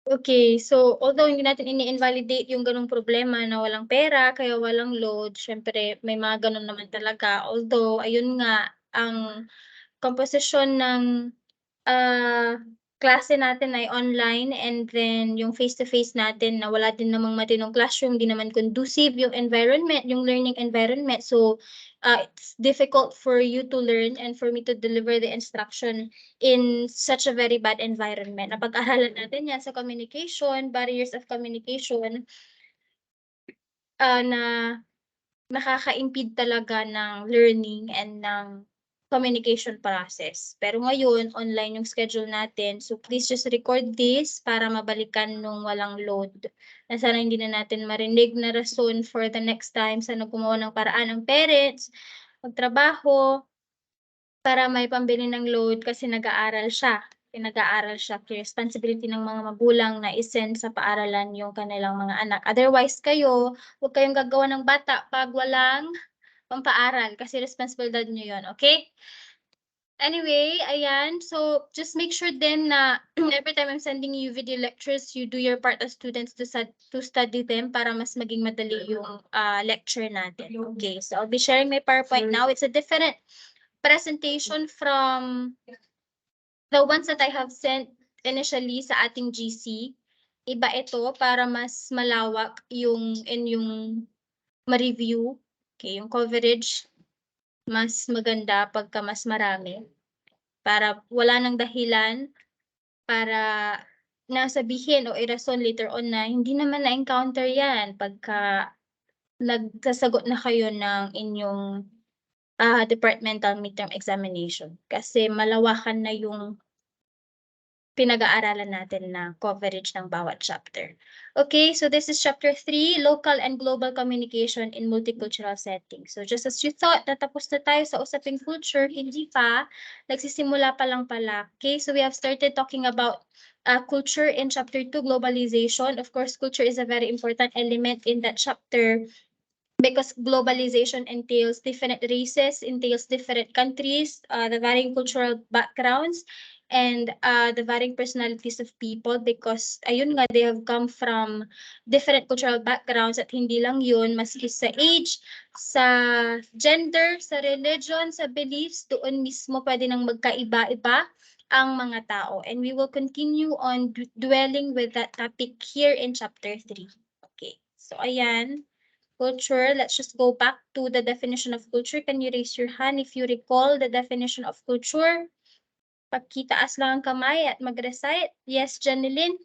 Okay, so although hindi natin ini-invalidate yung ganung problema na walang pera kaya walang load, siyempre may mga gano'n naman talaga. Although ayun nga, ang komposisyon ng klase natin ay online and then yung face-to-face natin na wala din namang matinong classroom, di naman conducive yung environment, yung learning environment. So, it's difficult for you to learn and for me to deliver the instruction in such a very bad environment. Napag-aralan natin yan sa communication, barriers of communication, na nakaka-impede talaga ng learning and ng communication process. Pero ngayon, online yung schedule natin. So, please just record this para mabalikan nung walang load. Na sana hindi na natin marinig na rason for the next time. Sana gumawa ng paraan ng parents, magtrabaho, para may pambili ng load kasi nag-aaral siya. Pinag-aaral siya. Responsibility ng mga magulang na isend sa paaralan yung kanilang mga anak. Otherwise, kayo, huwag kayong gagawa ng bata pag walang pampaaral kasi responsibilidad nyo yun, okay? Anyway, ayan. So, just make sure then na every time I'm sending you video lectures, you do your part as students to study them para mas maging madali yung lecture natin. Okay, so I'll be sharing my PowerPoint now. It's a different presentation from the ones that I have sent initially sa ating GC. Iba ito para mas malawak yung inyong ma-review. Okay, yung coverage mas maganda pagka mas marami. Para wala nang dahilan para nasabihin o irason later on na hindi naman na-encounter yan pagka nagsasagot na kayo ng inyong departmental midterm examination. Kasi malawakan na yung pinag-aaralan natin na coverage ng bawat chapter. Okay, so this is chapter 3, Local and Global Communication in Multicultural Settings. So just as you thought, natapos na tayo sa usaping culture, hindi pa, nagsisimula pa lang pala. Okay, so we have started talking about culture in chapter 2, globalization. Of course, culture is a very important element in that chapter because globalization entails different races, entails different countries, the varying cultural backgrounds, and the varying personalities of people because ayun nga, they have come from different cultural backgrounds at hindi lang yun, maski sa age, sa gender, sa religion, sa beliefs, doon mismo pwede nang magkaiba-iba ang mga tao. And we will continue on dwelling with that topic here in chapter 3. Okay, so ayan. Culture, let's just go back to the definition of culture. Can you raise your hand if you recall the definition of culture? Pagkitaas lang ang kamay at mag-recite. Yes, Janeline?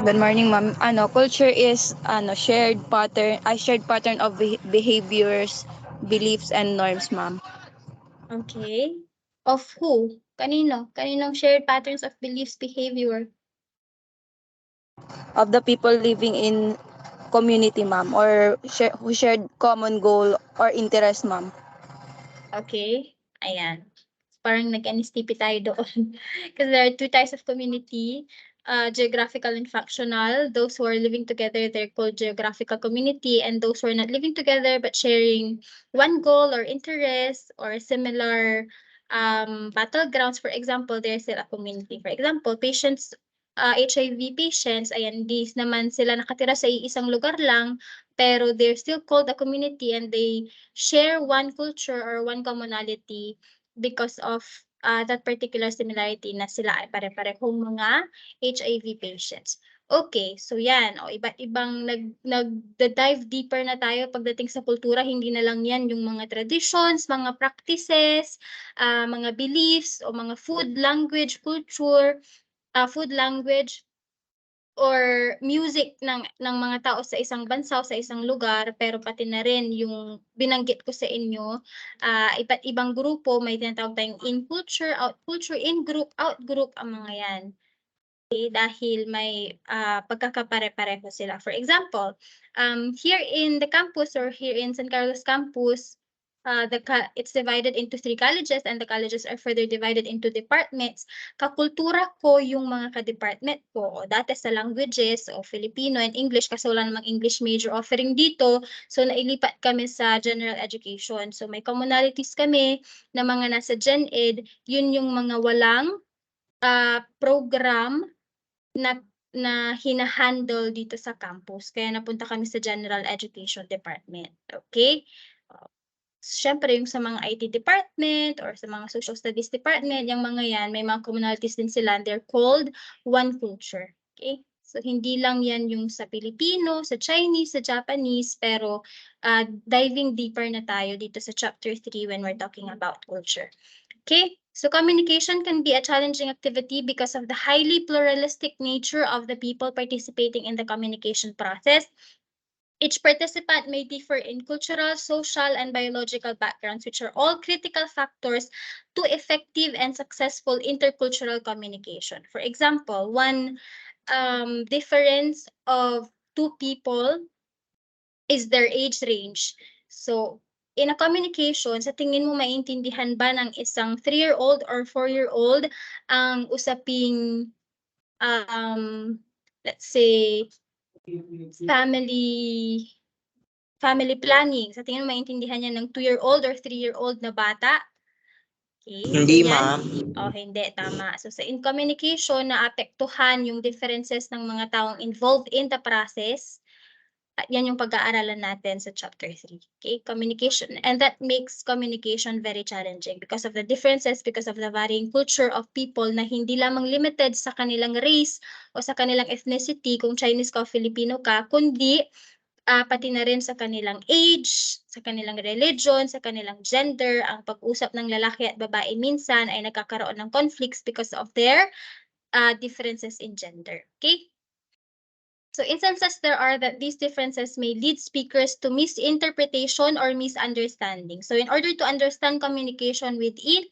Good morning, ma'am. Culture is shared pattern of behaviors, beliefs and norms, ma'am. Okay. Of who? Kanino? Kaninong shared patterns of beliefs, behavior? Of the people living in community, ma'am, or who shared common goal or interest, ma'am. Okay. Ayan. Parang nag-NSTP tayo doon. Because there are two types of community, geographical and factional. Those who are living together, they're called geographical community, and those who are not living together but sharing one goal or interest or similar battlegrounds, for example, they're still a community. For example, patients, HIV patients, ayan, di naman sila nakatira sa isang lugar lang, pero they're still called a community and they share one culture or one commonality because of that particular similarity na sila ay pare-parehong mga HIV patients. Okay, so yan. O, iba't ibang nag-dive deeper na tayo pagdating sa kultura. Hindi na lang yan yung mga traditions, mga practices, mga beliefs, o mga food, language, culture, food, language, or music ng mga tao sa isang bansa o sa isang lugar, pero pati na rin yung binanggit ko sa inyo, iba't ibang grupo, may tinatawag tayong in culture, out culture, in group, out group, ang mga yan. Okay, dahil may pagkakapare-pareho sila. For example, here in the campus or here in San Carlos campus, it's divided into 3 colleges and the colleges are further divided into departments. Kakultura ko yung mga ka-department ko. O dati sa languages o Filipino and English kasi wala namang English major offering dito. So nailipat kami sa general education. So may commonalities kami na mga nasa Gen Ed, yun yung mga walang program na hina-handle dito sa campus. Kaya napunta kami sa General Education Department. Okay? Siyempre, yung sa mga IT department or sa mga social studies department, yung mga yan, may mga commonalities din sila. They're called one culture. Okay? So, hindi lang yan yung sa Pilipino, sa Chinese, sa Japanese, pero diving deeper na tayo dito sa chapter 3 when we're talking about culture. Okay? So, communication can be a challenging activity because of the highly pluralistic nature of the people participating in the communication process. Each participant may differ in cultural, social, and biological backgrounds, which are all critical factors to effective and successful intercultural communication. For example, one difference of two people is their age range. So, in a communication, sa tingin mo maintindihan ba ng isang 3-year-old or 4-year-old ang usaping, let's say, family planning? Sa tingin mo maintindihan niya ng 2-year-old or 3-year-old na bata? Okay, so Hindi, yan. ma'am. Oh, hindi, tama. So sa in communication, naapektuhan yung differences ng mga taong involved in the process. At yan yung pag-aaralan natin sa chapter 3. Okay, communication. And that makes communication very challenging because of the differences, because of the varying culture of people na hindi lamang limited sa kanilang race o sa kanilang ethnicity kung Chinese ka o Filipino ka, kundi pati na rin sa kanilang age, sa kanilang religion, sa kanilang gender. Ang pag-usap ng lalaki at babae minsan ay nagkakaroon ng conflicts because of their differences in gender. Okay? So instances there are that these differences may lead speakers to misinterpretation or misunderstanding. So in order to understand communication within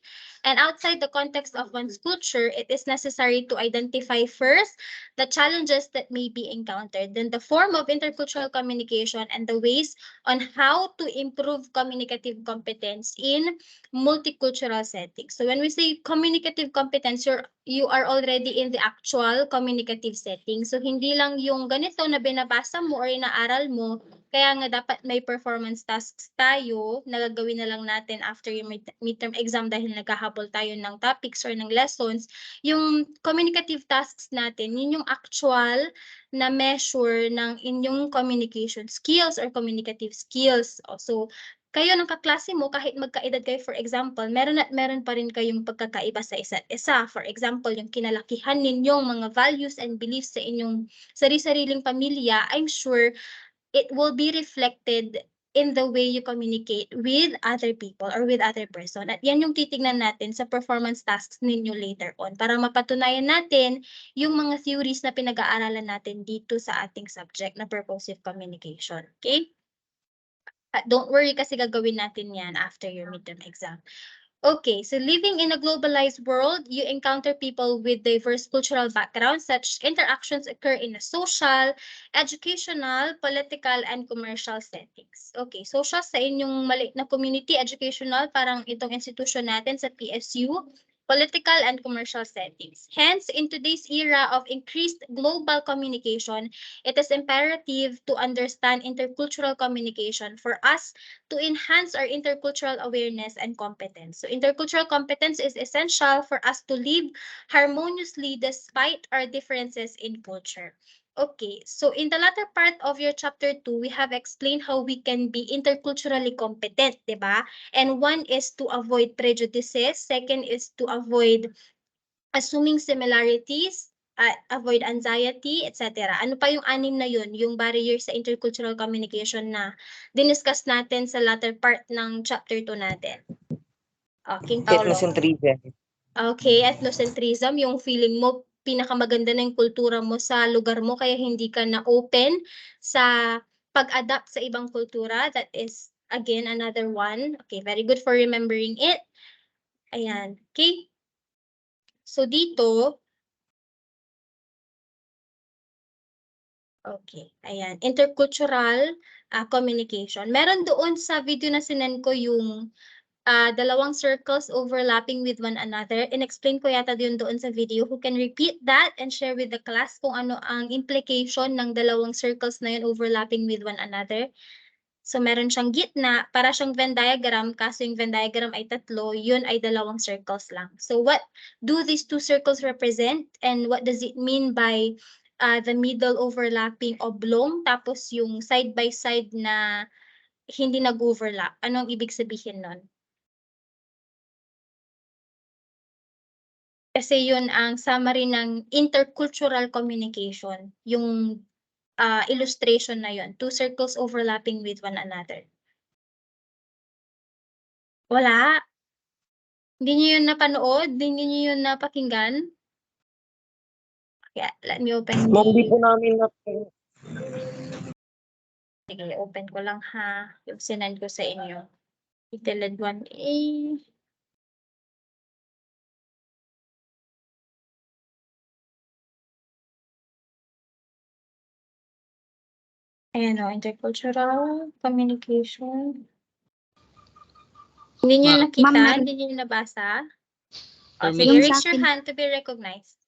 and outside the context of one's culture, it is necessary to identify first the challenges that may be encountered, then the form of intercultural communication and the ways on how to improve communicative competence in multicultural settings. So when we say communicative competence, you are already in the actual communicative setting. So hindi lang yung ganito na binabasa mo or inaaral mo, kaya nga dapat may performance tasks tayo na gagawin na lang natin after yung midterm exam dahil naghahabol tayo ng topics or ng lessons. Yung communicative tasks natin, yun yung actual na measure ng inyong communication skills or communicative skills. So, kayo ng kaklase mo, kahit magkaedad kayo, for example, meron at meron pa rin kayong pagkakaiba sa isa't isa. For example, yung kinalakihan ninyong mga values and beliefs sa inyong sari-sariling pamilya, I'm sure it will be reflected in the way you communicate with other people or with other person. At yan yung titignan natin sa performance tasks ninyo later on para mapatunayan natin yung mga theories na pinag-aaralan natin dito sa ating subject na purposive communication. Okay? Don't worry kasi gagawin natin yan after your midterm exam. Okay, so living in a globalized world, you encounter people with diverse cultural backgrounds. Such interactions occur in a social, educational, political, and commercial settings. Okay, social sa inyong maliit na community, educational, parang itong institution natin sa PSU, political and commercial settings. Hence, in today's era of increased global communication, it is imperative to understand intercultural communication for us to enhance our intercultural awareness and competence. So intercultural competence is essential for us to live harmoniously despite our differences in culture. Okay, so in the latter part of your chapter 2, we have explained how we can be interculturally competent, diba? And one is to avoid prejudices, second is to avoid assuming similarities, avoid anxiety, etc. Ano pa yung 6 na yun? Yung barriers sa intercultural communication na diniscuss natin sa latter part ng chapter 2 natin. King Paolo. Ethnocentrism. Okay, ethnocentrism, yung feeling mo pinakamaganda na yung kultura mo sa lugar mo kaya hindi ka na open sa pag-adapt sa ibang kultura. That is, again, another one. Okay, very good for remembering it. Ayan, okay. So dito, okay, ayan, intercultural communication. Meron doon sa video na sinend ko yung dalawang circles overlapping with one another. In-explain ko yata yun doon sa video. Who can repeat that and share with the class kung ano ang implication ng dalawang circles na yun overlapping with one another. So, meron siyang gitna, para siyang Venn diagram, kaso yung Venn diagram ay tatlo, yun ay dalawang circles lang. So, what do these two circles represent? And what does it mean by the middle overlapping oblong, tapos yung side-by-side na hindi nag-overlap? Anong ibig sabihin nun? Kasi yun ang summary ng intercultural communication, yung illustration na yun. Two circles overlapping with one another. Wala. Hindi niyo yun napanood? Hindi niyo yun napakinggan? Yeah, let me open Ma'am, di the... po namin na Sige, open ko lang ha. Yung sinend ko sa inyo. Detailed 1A. Ayan o, intercultural communication. Hindi niyo Ma'am, nakita? meron. Hindi niyo nabasa? O, Permission. sige, Yung raise sa your akin. hand to be recognized.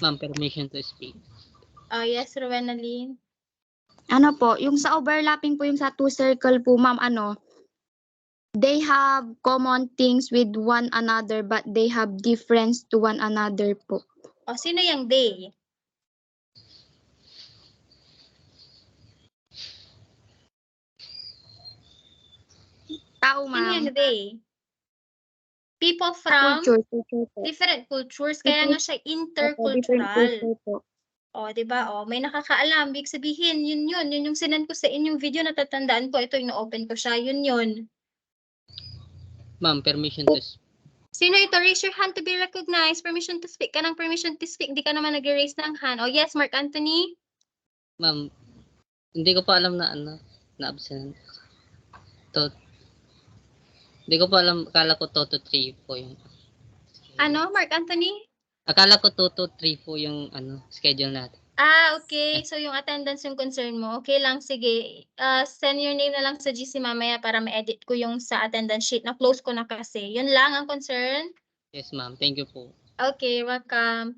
Ma'am, permission to speak. Oh, yes, Rowenaline. Ano po, yung sa overlapping po yung sa two circle po, ma'am, they have common things with one another but they have difference to one another po. O, sino yung they? Tao, Sino ma'am. yung they? People Sa from culture po. different cultures, kaya nga siya Different intercultural. culture po. O, di ba? O, may nakakaalam. Ibig sabihin, yun yung sinend ko sa inyong video, natatandaan ko. Ito, ino-open ko siya. Yun. Ma'am, permission to speak. Sino ito? Raise your hand to be recognized. Permission to speak. Ka ng permission to speak. Hindi ka naman nag-raise ng hand. O, yes, Mark Anthony? Ma'am, hindi ko pa alam na na-absent. Hindi ko pa alam, akala ko 2 to 3 po yung... Ano, Mark Anthony? Akala ko 2 to 3 po yung schedule natin. Okay. So, yung attendance yung concern mo. Okay lang, sige. Send your name na lang sa GC mamaya para ma-edit ko yung sa attendance sheet. Na-close ko na kasi. Yun lang ang concern. Yes, ma'am. Thank you po. Okay, welcome.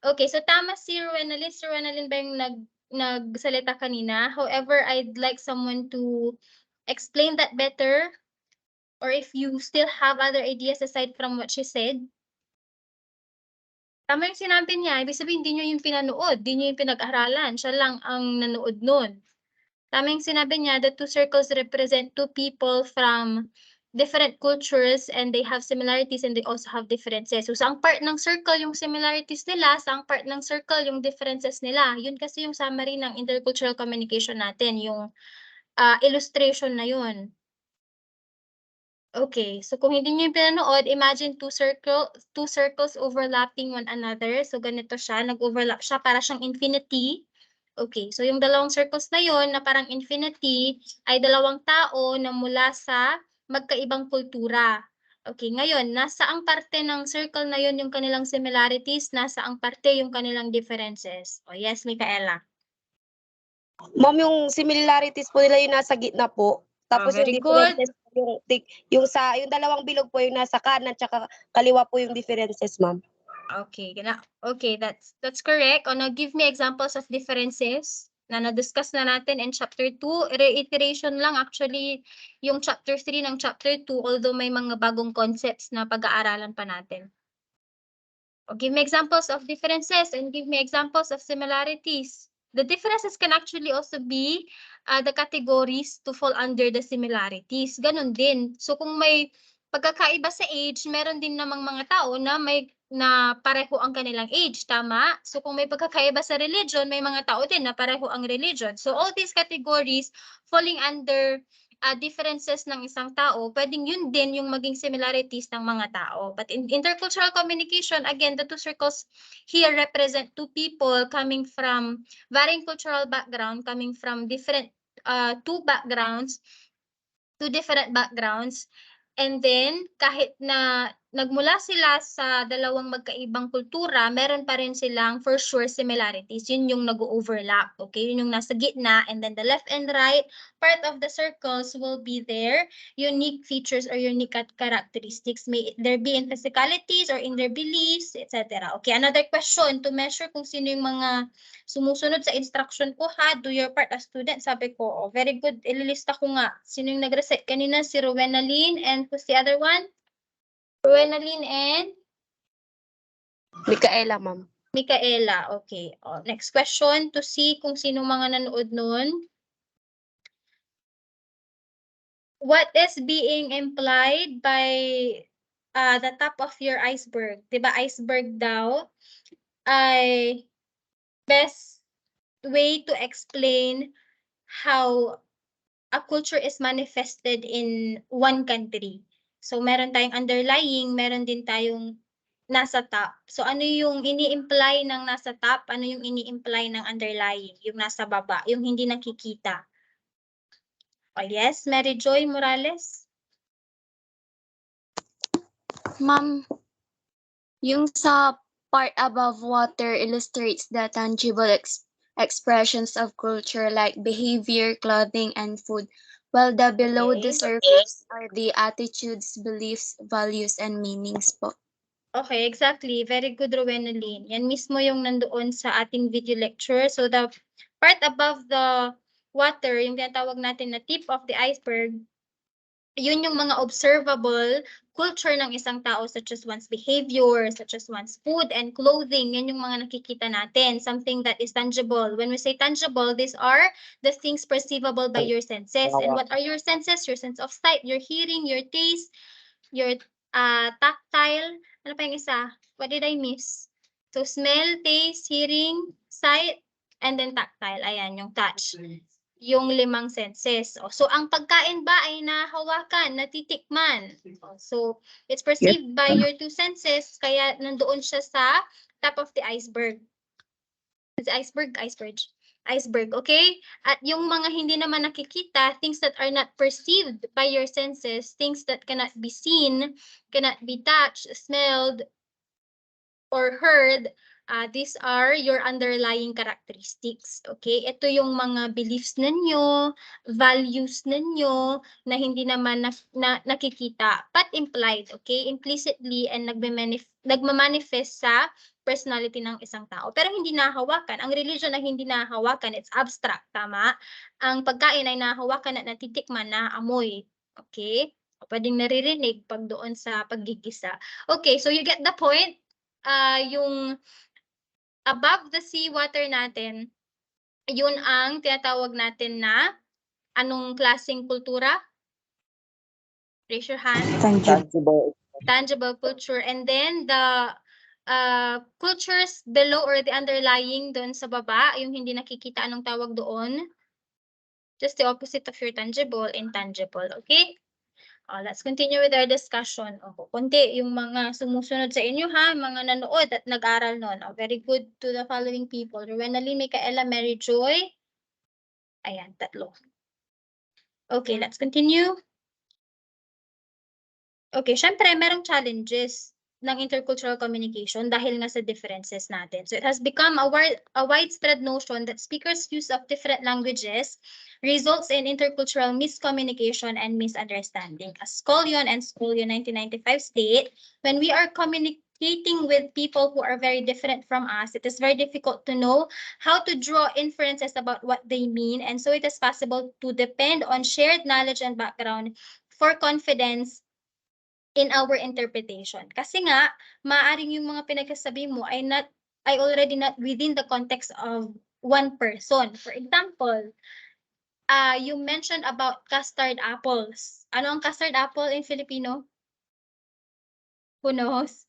Okay, so tama si Rowenaline. Si Rowenaline ba yung nagsalita kanina? However, I'd like someone to explain that better. Or if you still have other ideas aside from what she said. Tama yung sinabi niya. Ibig sabihin, hindi nyo yung pinanood. Hindi nyo yung pinag-aralan. Siya lang ang nanood nun. Tama yung sinabi niya, the two circles represent two people from different cultures and they have similarities and they also have differences. So, sa ang part ng circle yung similarities nila, sa ang part ng circle yung differences nila. Yun kasi yung summary ng intercultural communication natin, yung illustration na yun. Okay, so kung hindi niyo yung pinanood, imagine two circles overlapping one another. So ganito siya, nag-overlap siya para siyang infinity. Okay, so yung dalawang circles na yon na parang infinity ay dalawang tao na mula sa magkaibang kultura. Okay, ngayon, nasa ang parte ng circle na yon yung kanilang similarities, nasa ang parte yung kanilang differences. Oh, yes, Micaela. Ma'am, yung similarities po nila yung nasa gitna po. Tapos yung very differences yung dalawang bilog po yung nasa kanan tsaka kaliwa po yung differences, ma'am. Okay, okay, that's correct. Now give me examples of differences na na-discuss na natin in chapter 2. Reiteration lang actually yung chapter 3 ng chapter 2, although may mga bagong concepts na pag-aaralan pa natin. Give me examples of differences and give me examples of similarities. The differences can actually also be the categories to fall under the similarities. Ganon din. So kung may pagkakaiba sa age, meron din namang mga tao na pareho ang kanilang age, tama? So kung may pagkakaiba sa religion, may mga tao din na pareho ang religion. So all these categories falling under differences ng isang tao, pwedeng yun din yung maging similarities ng mga tao. But in intercultural communication, again, the two circles here represent two people coming from varying cultural background, coming from different two different backgrounds. And then, kahit na nagmula sila sa dalawang magkaibang kultura, meron pa rin silang for sure similarities. Yun yung nag-overlap, okay? Yun yung nasa gitna, and then the left and right part of the circles will be their unique features or unique characteristics. May there be in physicalities or in their beliefs, etc. Okay, another question to measure kung sino yung mga sumusunod sa instruction ko ha. Do your part as student. Sabi ko, oh, very good. Ililista ko nga. Sino yung nag-recite kanina? Si Rowena Lynn, and who's the other one? Rowena Lynn and Micaela, ma'am. Micaela. Okay. Oh, next question to see kung sino mga nanood nun. What is being implied by the top of your iceberg? Diba iceberg daw ay best way to explain how a culture is manifested in one country. So meron tayong underlying, meron din tayong nasa top. So ano yung ini-imply ng nasa top? Ano yung ini-imply ng underlying? Yung nasa baba, yung hindi nakikita. Oh yes, Mary Joy Morales? Ma'am, yung sa part above water illustrates the tangible expressions of culture like behavior, clothing, and food, while the below the surface are the attitudes, beliefs, values, and meanings po. Okay, exactly. Very good, Rowena Lynn. Yan mismo yung nandoon sa ating video lecture. So the part above the water, yung tinatawag natin na tip of the iceberg, yun yung mga observable culture ng isang tao, such as one's behavior, such as one's food and clothing. Yan yung mga nakikita natin, something that is tangible. When we say tangible, these are the things perceivable by your senses. And what are your senses? Your sense of sight, your hearing, your taste, your tactile. Ano pa yung isa? What did I miss? So smell, taste, hearing, sight, and then tactile. Ayan, yung touch. Yung 5 senses. So, ang pagkain ba ay nahawakan, natitikman? So, it's perceived by your 2 senses, kaya nandoon siya sa top of the iceberg. It's iceberg, okay? At yung mga hindi naman nakikita, things that are not perceived by your senses, things that cannot be seen, cannot be touched, smelled, or heard, these are your underlying characteristics. Okay? Ito yung mga beliefs ninyo, values ninyo na hindi naman nakikita but implied, okay? Implicitly and nagmamanifest sa personality ng isang tao. Pero hindi nahawakan. Ang religion na hindi nahawakan, it's abstract, tama? Ang pagkain ay nahawakan at natitikman na amoy. Okay? Pwedeng naririnig pag doon sa paggigisa. Okay, so you get the point? Yung above the sea water natin, yun ang tinatawag natin na anong klaseng kultura? Raise your hand. Tangible culture. And then the cultures below or the underlying doon sa baba, yung hindi nakikita, anong tawag doon? Just the opposite of your tangible, intangible. Okay? Let's continue with our discussion. Kunti yung mga sumusunod sa inyo ha, mga nanood at nag-aral nun. Very good to the following people. Rowena Lynn, Micaela, Mary Joy. Ayan, 3. Okay, let's continue. Okay, syempre, merong challenges ng intercultural communication dahil nga sa differences natin. So it has become a widespread notion that speakers' use of different languages results in intercultural miscommunication and misunderstanding. As Scollion and Scollion 1995 state, when we are communicating with people who are very different from us, it is very difficult to know how to draw inferences about what they mean, and so it is possible to depend on shared knowledge and background for confidence in our interpretation. Kasi nga, maaaring yung mga pinagsasabi mo ay already not within the context of one person. For example, you mentioned about custard apples. Ano ang custard apple in Filipino? Who knows?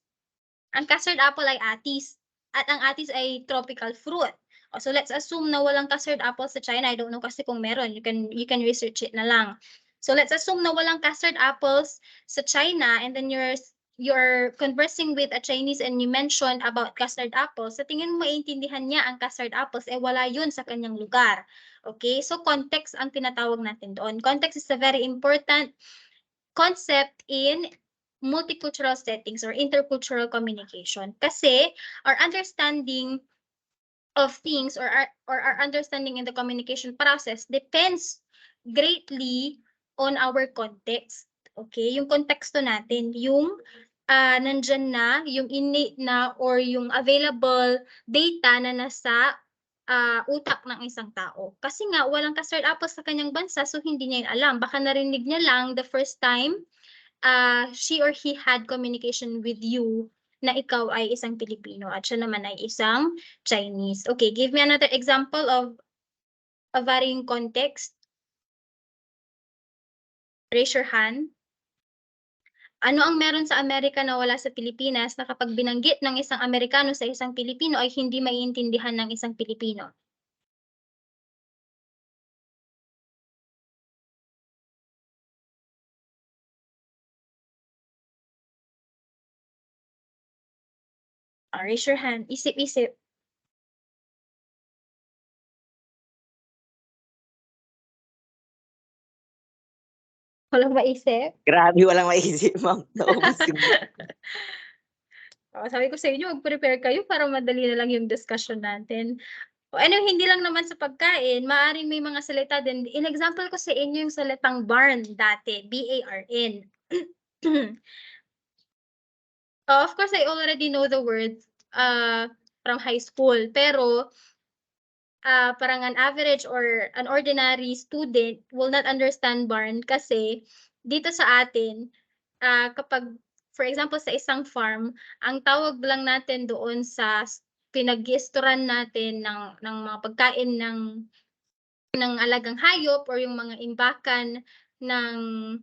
Ang custard apple ay atis. At ang atis ay tropical fruit. So let's assume na walang custard apple sa China. I don't know kasi kung meron. You can research it na lang. So let's assume na walang custard apples sa China, and then you're conversing with a Chinese and you mentioned about custard apples. Sa tingin mo maintindihan niya ang custard apples, wala yun sa kanyang lugar. Okay? So context ang tinatawag natin doon. Context is a very important concept in multicultural settings or intercultural communication. Kasi our understanding of things or our understanding in the communication process depends greatly on our context. Okay? Yung konteksto natin, yung nandyan na, yung innate na or yung available data na nasa utak ng isang tao. Kasi nga, walang ka-start apples sa kanyang bansa, so hindi niya yun alam. Baka narinig niya lang the first time she or he had communication with you na ikaw ay isang Pilipino at siya naman ay isang Chinese. Okay, give me another example of a varying context. Raise your hand. Ano ang meron sa Amerika na wala sa Pilipinas na kapag binanggit ng isang Amerikano sa isang Pilipino ay hindi maiintindihan ng isang Pilipino? Raise your hand. Isip-isip. Walang maisip? Grabe, walang maisip, ma'am. Naubos yung Sabi ko sa inyo, mag-prepare kayo para madali na lang yung discussion natin. Hindi lang naman sa pagkain, maaaring may mga salita din. In example ko sa inyo yung salitang barn dati, B-A-R-N. Of course, I already know the word from high school, pero parang an average or an ordinary student will not understand barn kasi dito sa atin, kapag, for example, sa isang farm, ang tawag lang natin doon sa pinag-i-storan natin ng mga pagkain ng alagang hayop or yung mga imbakan ng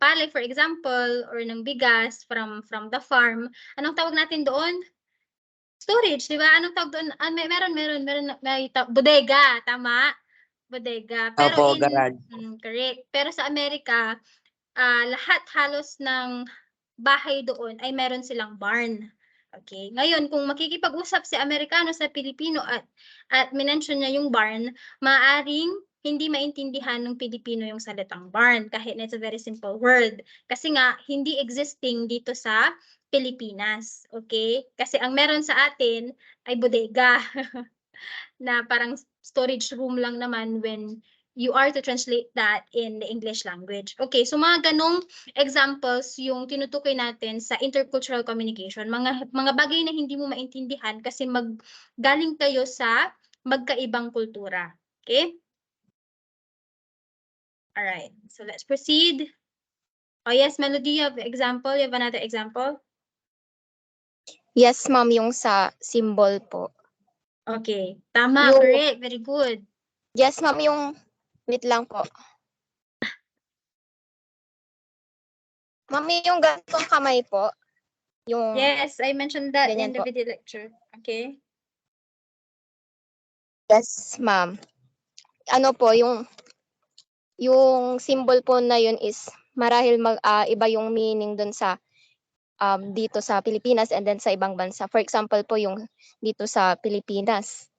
palay, for example, or ng bigas from the farm. Anong tawag natin doon? Storage, di ba? Anong tawag doon? May bodega, tama? Bodega. Pero Opo, garage. correct. Pero sa Amerika, lahat halos ng bahay doon ay meron silang barn. Okay. Ngayon, kung makikipag-usap si Amerikano sa Pilipino at minention niya yung barn, maaring hindi maintindihan ng Pilipino yung salitang barn kahit na it's a very simple word. Kasi nga, hindi existing dito sa Pilipinas. Okay? Kasi ang meron sa atin ay bodega na parang storage room lang naman when you are to translate that in the English language. Okay, so mga ganong examples yung tinutukoy natin sa intercultural communication. Mga bagay na hindi mo maintindihan kasi galing kayo sa magkaibang kultura. Okay? Alright, so let's proceed. Oh yes, Melody, you have example? You have another example? Yes, ma'am, yung sa symbol po. Okay, tama, Yung- correct, very good. Yes, ma'am, yung wait lang po. Ma'am, yung ganitong kamay po. Yung Yes, I mentioned that in Ganyan the po. video lecture. Okay. yes, ma'am. Ano po, yung symbol po na yun is marahil iba yung meaning dun sa dito sa Pilipinas and then sa ibang bansa. For example po yung dito sa Pilipinas,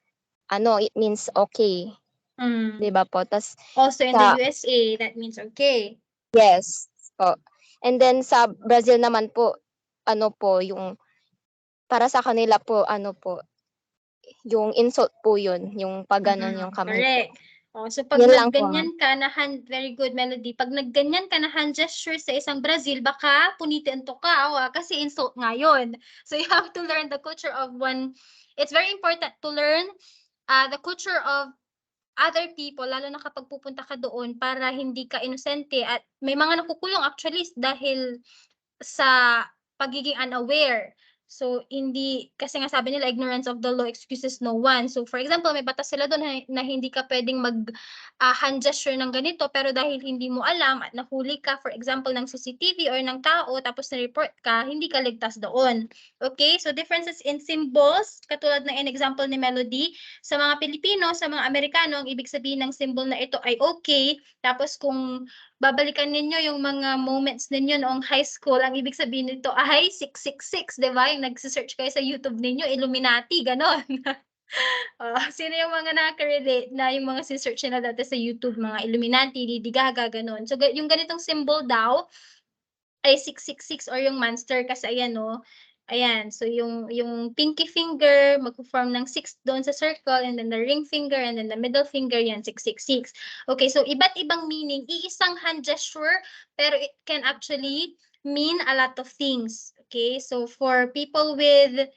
it means okay, Mm. 'di ba po? Tas Also in Sa- the USA, that means okay. yes po. And then sa Brazil naman po, yung para sa kanila po, yung insult po yun, yung pag ganon yung kamay po. Correct. So pag Yun lang po, nagganyan ka na very good, Melody, pag nagganyan ka na hand gesture sa isang Brazil, baka punitin to ka, kasi insult nga yun. So you have to learn the culture of one. It's very important to learn the culture of other people, lalo na kapag pupunta ka doon para hindi ka inosente at may mga nakukulong actually dahil sa pagiging unaware. So, kasi nga sabi nila, ignorance of the law excuses no one. So, for example, may batas sila doon na hindi ka pwedeng hand gesture ng ganito, pero dahil hindi mo alam at nahuli ka, for example, ng CCTV or ng tao, tapos na-report ka, hindi ka ligtas doon. Okay? So, differences in symbols, katulad na in example ni Melody, sa mga Pilipino, sa mga Amerikano, ang ibig sabihin ng symbol na ito ay okay. Tapos kung babalikan ninyo yung mga moments ninyo noong high school, ang ibig sabihin nito ay 666, di ba? Yung nagsisearch kayo sa YouTube ninyo, Illuminati, ganon. Sino yung mga nakaka-relate na yung mga sisearch na dati sa YouTube, mga Illuminati, Lady Gaga, ganon. So, yung ganitong symbol daw, ay 666 or yung monster kasi ayan no. Ayan, so yung pinky finger magfo-form ng 6 doon sa circle, and then the ring finger, and then the middle finger, yan 666. Okay, so iba't ibang meaning, iisang hand gesture, pero it can actually mean a lot of things. Okay, so for people with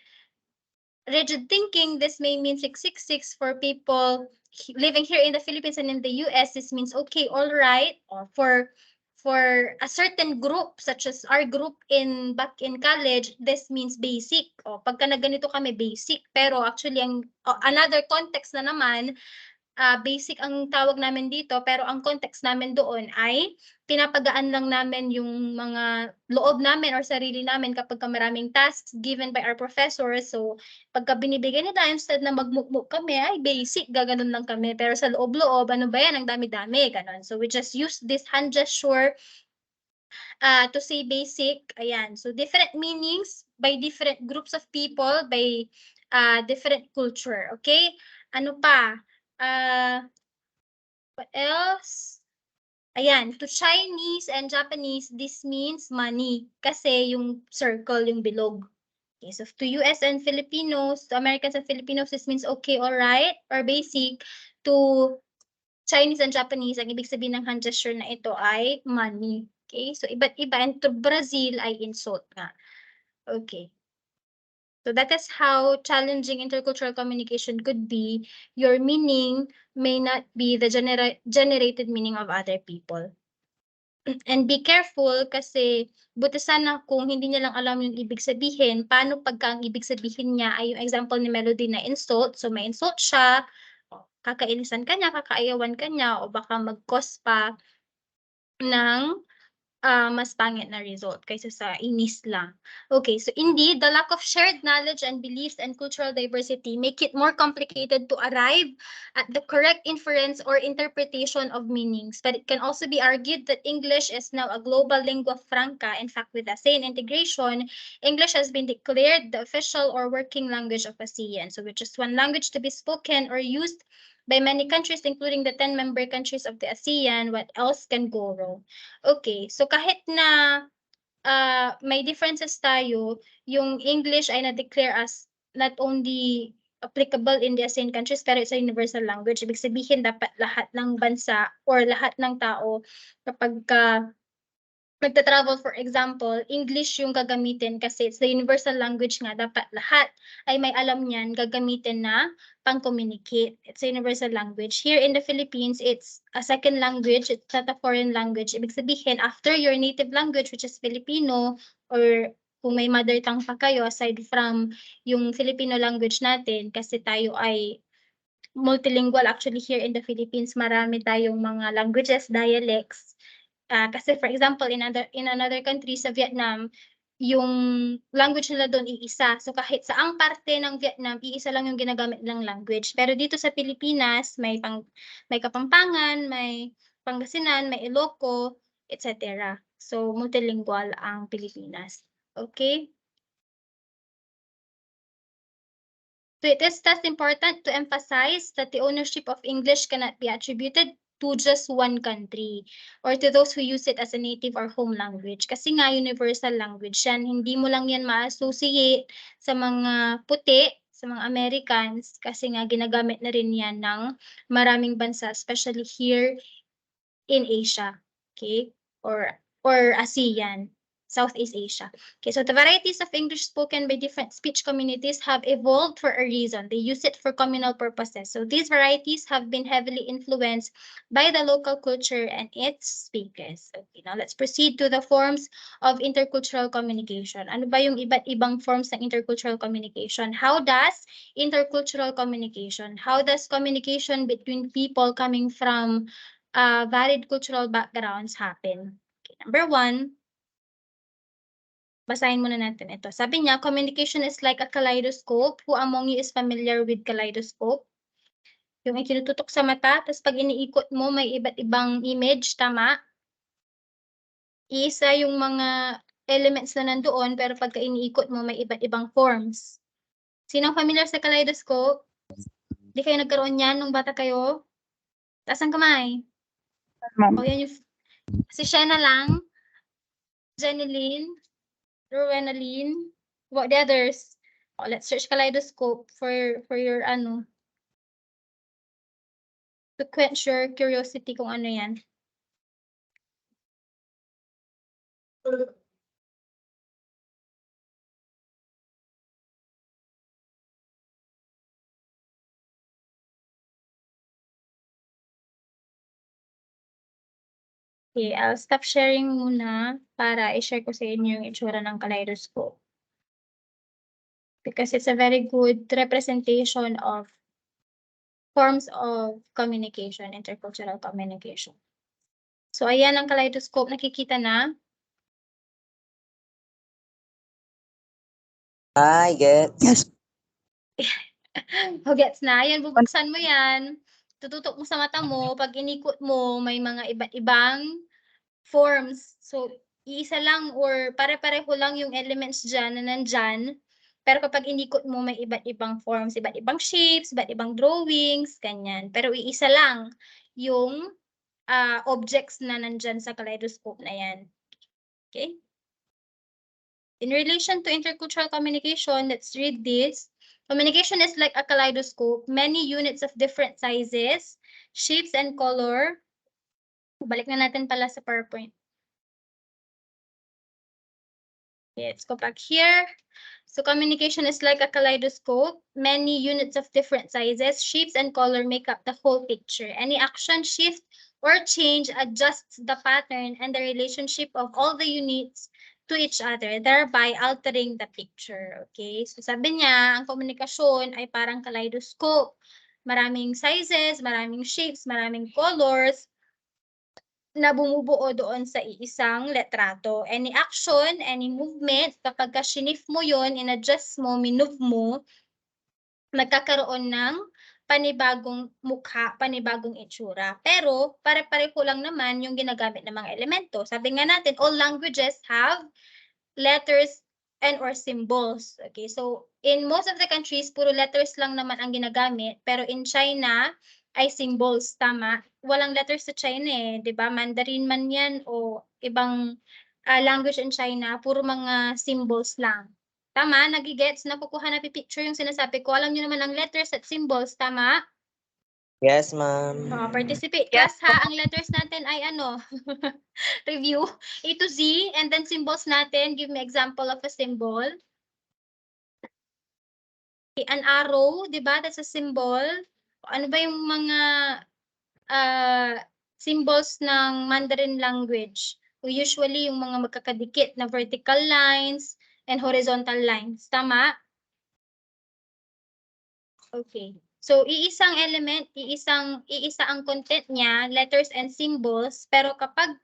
rigid thinking, this may mean 666. For people living here in the Philippines and in the US, this means okay, all right. Or for a certain group, such as our group back in college, this means basic. O, pagka na ganito kami, basic. Pero actually, another context na naman, basic ang tawag namin dito, pero ang context namin doon ay pinapagaan lang namin yung mga loob namin or sarili namin kapag maraming tasks given by our professors. So, pagka binibigay nila, instead na magmukmuk kami, ay basic, gaganon lang kami. Pero sa loob-loob, ano ba yan? Ang dami-dami, ganon. So, we just use this hand gesture to say basic. Ayan. So, different meanings by different groups of people, by different culture. Okay? Ano pa? What else? Ayan, to Chinese and Japanese, this means money. Kasi yung circle, yung bilog. Okay, so to US and Filipinos, to Americans and Filipinos, this means okay, alright, or basic. To Chinese and Japanese, ang ibig sabihin ng hand gesture na ito ay money. Okay, so iba't iba. And to Brazil ay insult nga. Okay. So that is how challenging intercultural communication could be. Your meaning may not be the generated meaning of other people. And be careful kasi buti sana kung hindi niya lang alam yung ibig sabihin, paano pagka ang ibig sabihin niya ay yung example ni Melody na insult. So may insult siya, kakainisan ka niya, kakaayawan ka niya, o baka mag-cause pa ng mas pangit na result kaysa sa inis lang. Okay, so indeed, the lack of shared knowledge and beliefs and cultural diversity make it more complicated to arrive at the correct inference or interpretation of meanings. But it can also be argued that English is now a global lingua franca. In fact, with ASEAN integration, English has been declared the official or working language of ASEAN. So which is one language to be spoken or used by many countries, including the 10 member countries of the ASEAN. What else can go wrong? Okay, so kahit na may differences tayo, yung English ay na-declare as not only applicable in the ASEAN countries, pero it's a universal language. Ibig sabihin, dapat lahat ng bansa or lahat ng tao kapag magta-travel, for example, English yung gagamitin kasi it's the universal language nga. Dapat lahat ay may alam niyan, gagamitin na pang-communicate. It's a universal language. Here in the Philippines, it's a second language. It's not a foreign language. Ibig sabihin, after your native language, which is Filipino, or kung may mother tongue pa kayo, aside from yung Filipino language natin, kasi tayo ay multilingual actually here in the Philippines, marami tayong mga languages, dialects. Kasi for example, in another country sa Vietnam, yung language nila doon iisa. So kahit saang parte ng Vietnam, iisa lang yung ginagamit ng language. Pero dito sa Pilipinas, may Kapampangan, may Pangasinan, may Ilocos, etc. So multilingual ang Pilipinas. Okay? So it is thus important to emphasize that the ownership of English cannot be attributed to just one country or to those who use it as a native or home language. Kasi nga universal language yan. Hindi mo lang yan ma-associate sa mga puti, sa mga Americans, kasi nga ginagamit na rin yan ng maraming bansa, especially here in Asia. Okay? Or ASEAN. Southeast Asia. Okay, so the varieties of English spoken by different speech communities have evolved for a reason. They use it for communal purposes. So these varieties have been heavily influenced by the local culture and its speakers. Okay, now let's proceed to the forms of intercultural communication. Ano ba yung iba't ibang forms ng intercultural communication? How does intercultural communication, how does communication between people coming from varied cultural backgrounds happen? Okay, number one, basahin muna natin ito. Sabi niya, communication is like a kaleidoscope. Who among you is familiar with kaleidoscope? Yung ikinututok sa mata, tapos pag iniikot mo, may iba't ibang image, tama? Iisa yung mga elements na nandoon, pero pagka iniikot mo, may iba't ibang forms. Sino familiar sa kaleidoscope? Di kayo nagkaroon yan nung bata kayo? Taas ang kamay. O yan yung... Si Shena lang. Jeneline, Rowenaline, what the others? Oh, let's search kaleidoscope for your ano, to quench your curiosity kung ano yan. Okay, I'll stop sharing muna para i-share ko sa inyo yung itsura ng kaleidoscope. Because it's a very good representation of forms of communication, intercultural communication. So, ayan ang kaleidoscope. Nakikita na? I get. Yes. O, gets na? Ayan, bubuksan mo yan. Tututok mo sa mata mo. Pag inikot mo, may mga iba't ibang forms. So, iisa lang or pare-pareho lang yung elements dyan na nandyan. Pero kapag inikot mo, may iba't ibang forms, iba't ibang shapes, iba't ibang drawings, ganyan. Pero iisa lang yung objects na nandyan sa kaleidoscope na yan. Okay? In relation to intercultural communication, let's read this. Communication is like a kaleidoscope, many units of different sizes, shapes, and color. Balik na natin pala sa PowerPoint. Okay, let's go back here. So communication is like a kaleidoscope. Many units of different sizes, shapes, and color make up the whole picture. Any action, shift, or change adjusts the pattern and the relationship of all the units to each other, thereby altering the picture. Okay, so sabi niya, ang komunikasyon ay parang kaleidoscope. Maraming sizes, maraming shapes, maraming colors, na bumubuo doon sa iisang letrato. Any action, any movement, kapag ka-shinif mo yon, in-adjust mo, minove mo, nagkakaroon ng panibagong mukha, panibagong itsura. Pero pare-pareho lang naman yung ginagamit ng mga elemento. Sabi nga natin, all languages have letters and or symbols. Okay, so in most of the countries, puro letters lang naman ang ginagamit. Pero in China, ay symbols, tama? Walang letters sa China eh, di ba? Mandarin man yan o ibang language in China, puro mga symbols lang. Tama? Nagigets? Nakukuha na picture yung sinasabi ko. Alam niyo naman ang letters at symbols, tama? Yes, ma'am. Participate class ha. Ang letters natin ay ano? Review. A to Z. And then symbols natin. Give me example of a symbol. An arrow, di ba? That's a symbol. Ano ba yung mga symbols ng Mandarin language? Usually yung mga magkakadikit na vertical lines and horizontal lines. Tama? Okay. So, iisang element, iisa ang content niya, letters and symbols, pero kapag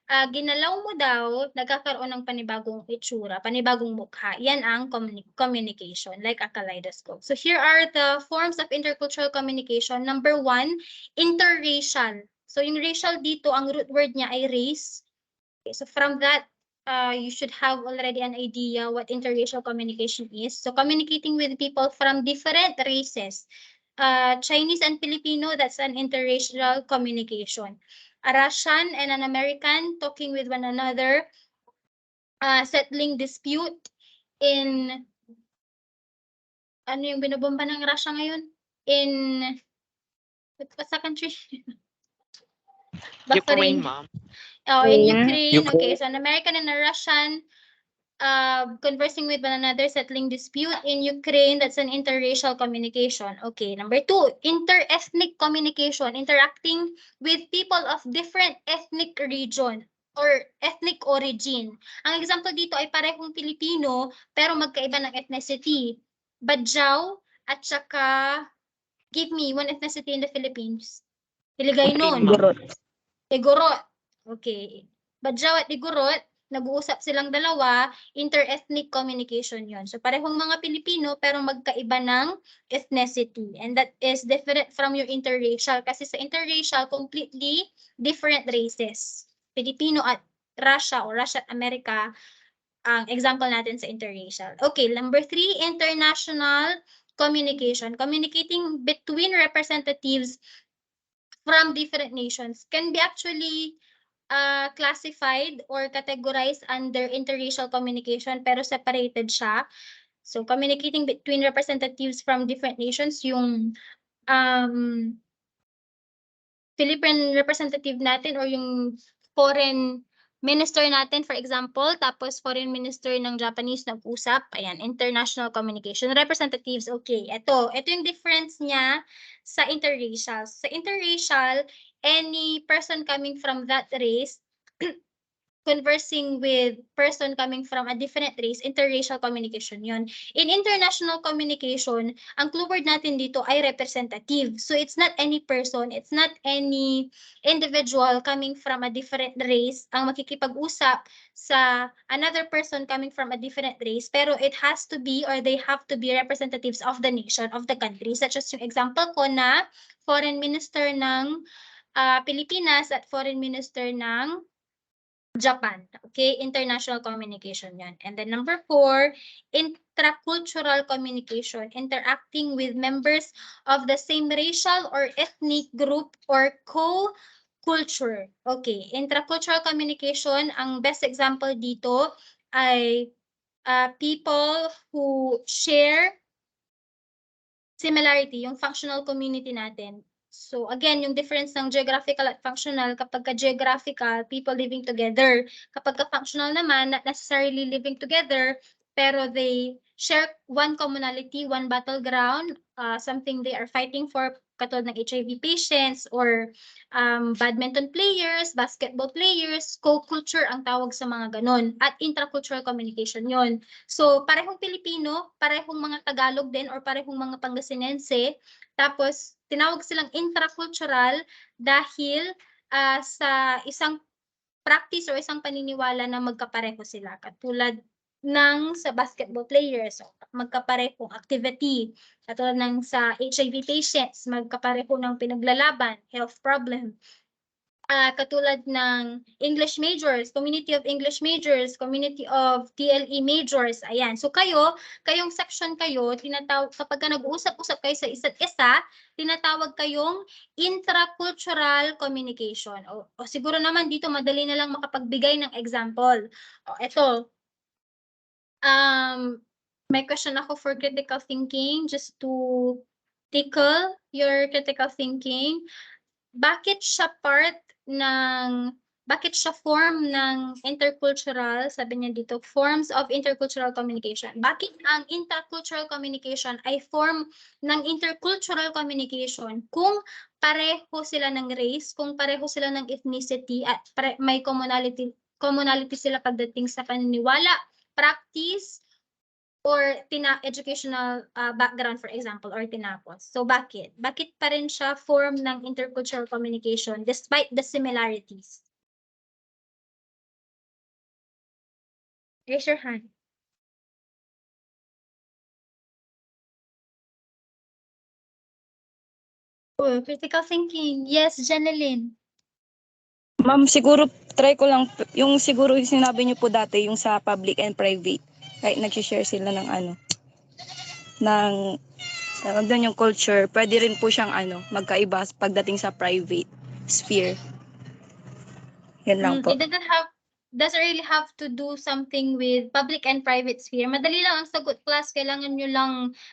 ginalaw mo daw, nagkakaroon ng panibagong itsura, panibagong mukha. Yan ang communication, like a kaleidoscope. So here are the forms of intercultural communication. Number 1, interracial. So yung racial dito, ang root word niya ay race. Okay, so from that, you should have already an idea what interracial communication is. So communicating with people from different races. Chinese and Filipino, that's an interracial communication. A Russian and an American talking with one another, settling dispute in, ano yung binobomba ng Russia ngayon? In, what's the country? Ukraine, ma'am. Oh, in Ukraine. Ukraine. Okay, so an American and a Russian conversing with one another, settling dispute in Ukraine. That's an interracial communication. Okay, number 2, interethnic communication, interacting with people of different ethnic region or ethnic origin. Ang example dito ay parehong Pilipino pero magkaiba ng ethnicity. Badjao at saka, give me one ethnicity in the Philippines. Hiligaynon. Igorot. Okay. Badjao at Igorot, nag-uusap silang dalawa, interethnic communication yon. So parehong mga Pilipino pero magkaiba ng ethnicity. And that is different from your interracial kasi sa interracial, completely different races. Pilipino at Russia or Russia at America, ang example natin sa interracial. Okay, number 3, international communication. Communicating between representatives from different nations can be actually classified or categorized under interracial communication pero separated siya. So communicating between representatives from different nations, yung Philippine representative natin or yung foreign minister natin, for example, tapos foreign minister ng Japanese nag-usap, ayan, international communication. Representatives, okay, ito yung difference niya sa interracial. Sa interracial, any person coming from that race conversing with person coming from a different race, interracial communication yun. In international communication, ang clue word natin dito ay representative. So it's not any person, it's not any individual coming from a different race ang makikipag-usap sa another person coming from a different race, pero it has to be or they have to be representatives of the nation, of the country. Such as yung example ko na foreign minister ng Pilipinas at foreign minister ng Japan. Okay, international communication yan. And then number 4, intracultural communication, interacting with members of the same racial or ethnic group or co-culture. Okay, intracultural communication, ang best example dito ay people who share similarity, yung functional community natin. So again, yung difference ng geographical at functional, kapag ka-geographical, people living together. Kapag ka-functional naman, not necessarily living together, pero they share one commonality, one battleground, something they are fighting for, katulad ng HIV patients or badminton players, basketball players, co-culture ang tawag sa mga ganon. At intracultural communication yon. So parehong Pilipino, parehong mga Tagalog din or parehong mga Pangasinense, tapos tinawag silang intracultural dahil sa isang practice or isang paniniwala na magkapareho sila. Katulad ng sa basketball players, magkaparehong activity. Katulad ng sa HIV patients, magkapareho ng pinaglalaban, health problem. Katulad ng English majors, community of English majors, community of TLE majors, ayan. So kayong section kayo, tinatawag, kapag nag-uusap-usap kayo sa isa't isa, tinatawag kayong intracultural communication. O siguro naman dito madali na lang makapagbigay ng example. Ito, may question ako for critical thinking, just to tickle your critical thinking. Bakit siya form ng intercultural, sabi niya dito, forms of intercultural communication. Bakit ang intercultural communication ay form ng intercultural communication kung pareho sila ng race, kung pareho sila ng ethnicity at may commonality sila pagdating sa paniniwala, practice, or educational background, for example, or tinapos. So bakit? Bakit pa rin siya form ng intercultural communication despite the similarities? Raise your hand. Oh, critical thinking. Yes, Janeline. Ma'am, siguro try ko lang yung siguro yung sinabi niyo po dati yung sa public and private. Kahit nag-share sila ng doon yung culture, pwede rin po siyang magkaiba pagdating sa private sphere. Yan lang po. It doesn't really have to do something with public and private sphere. Madali lang ang sagot, class. Kailangan nyo lang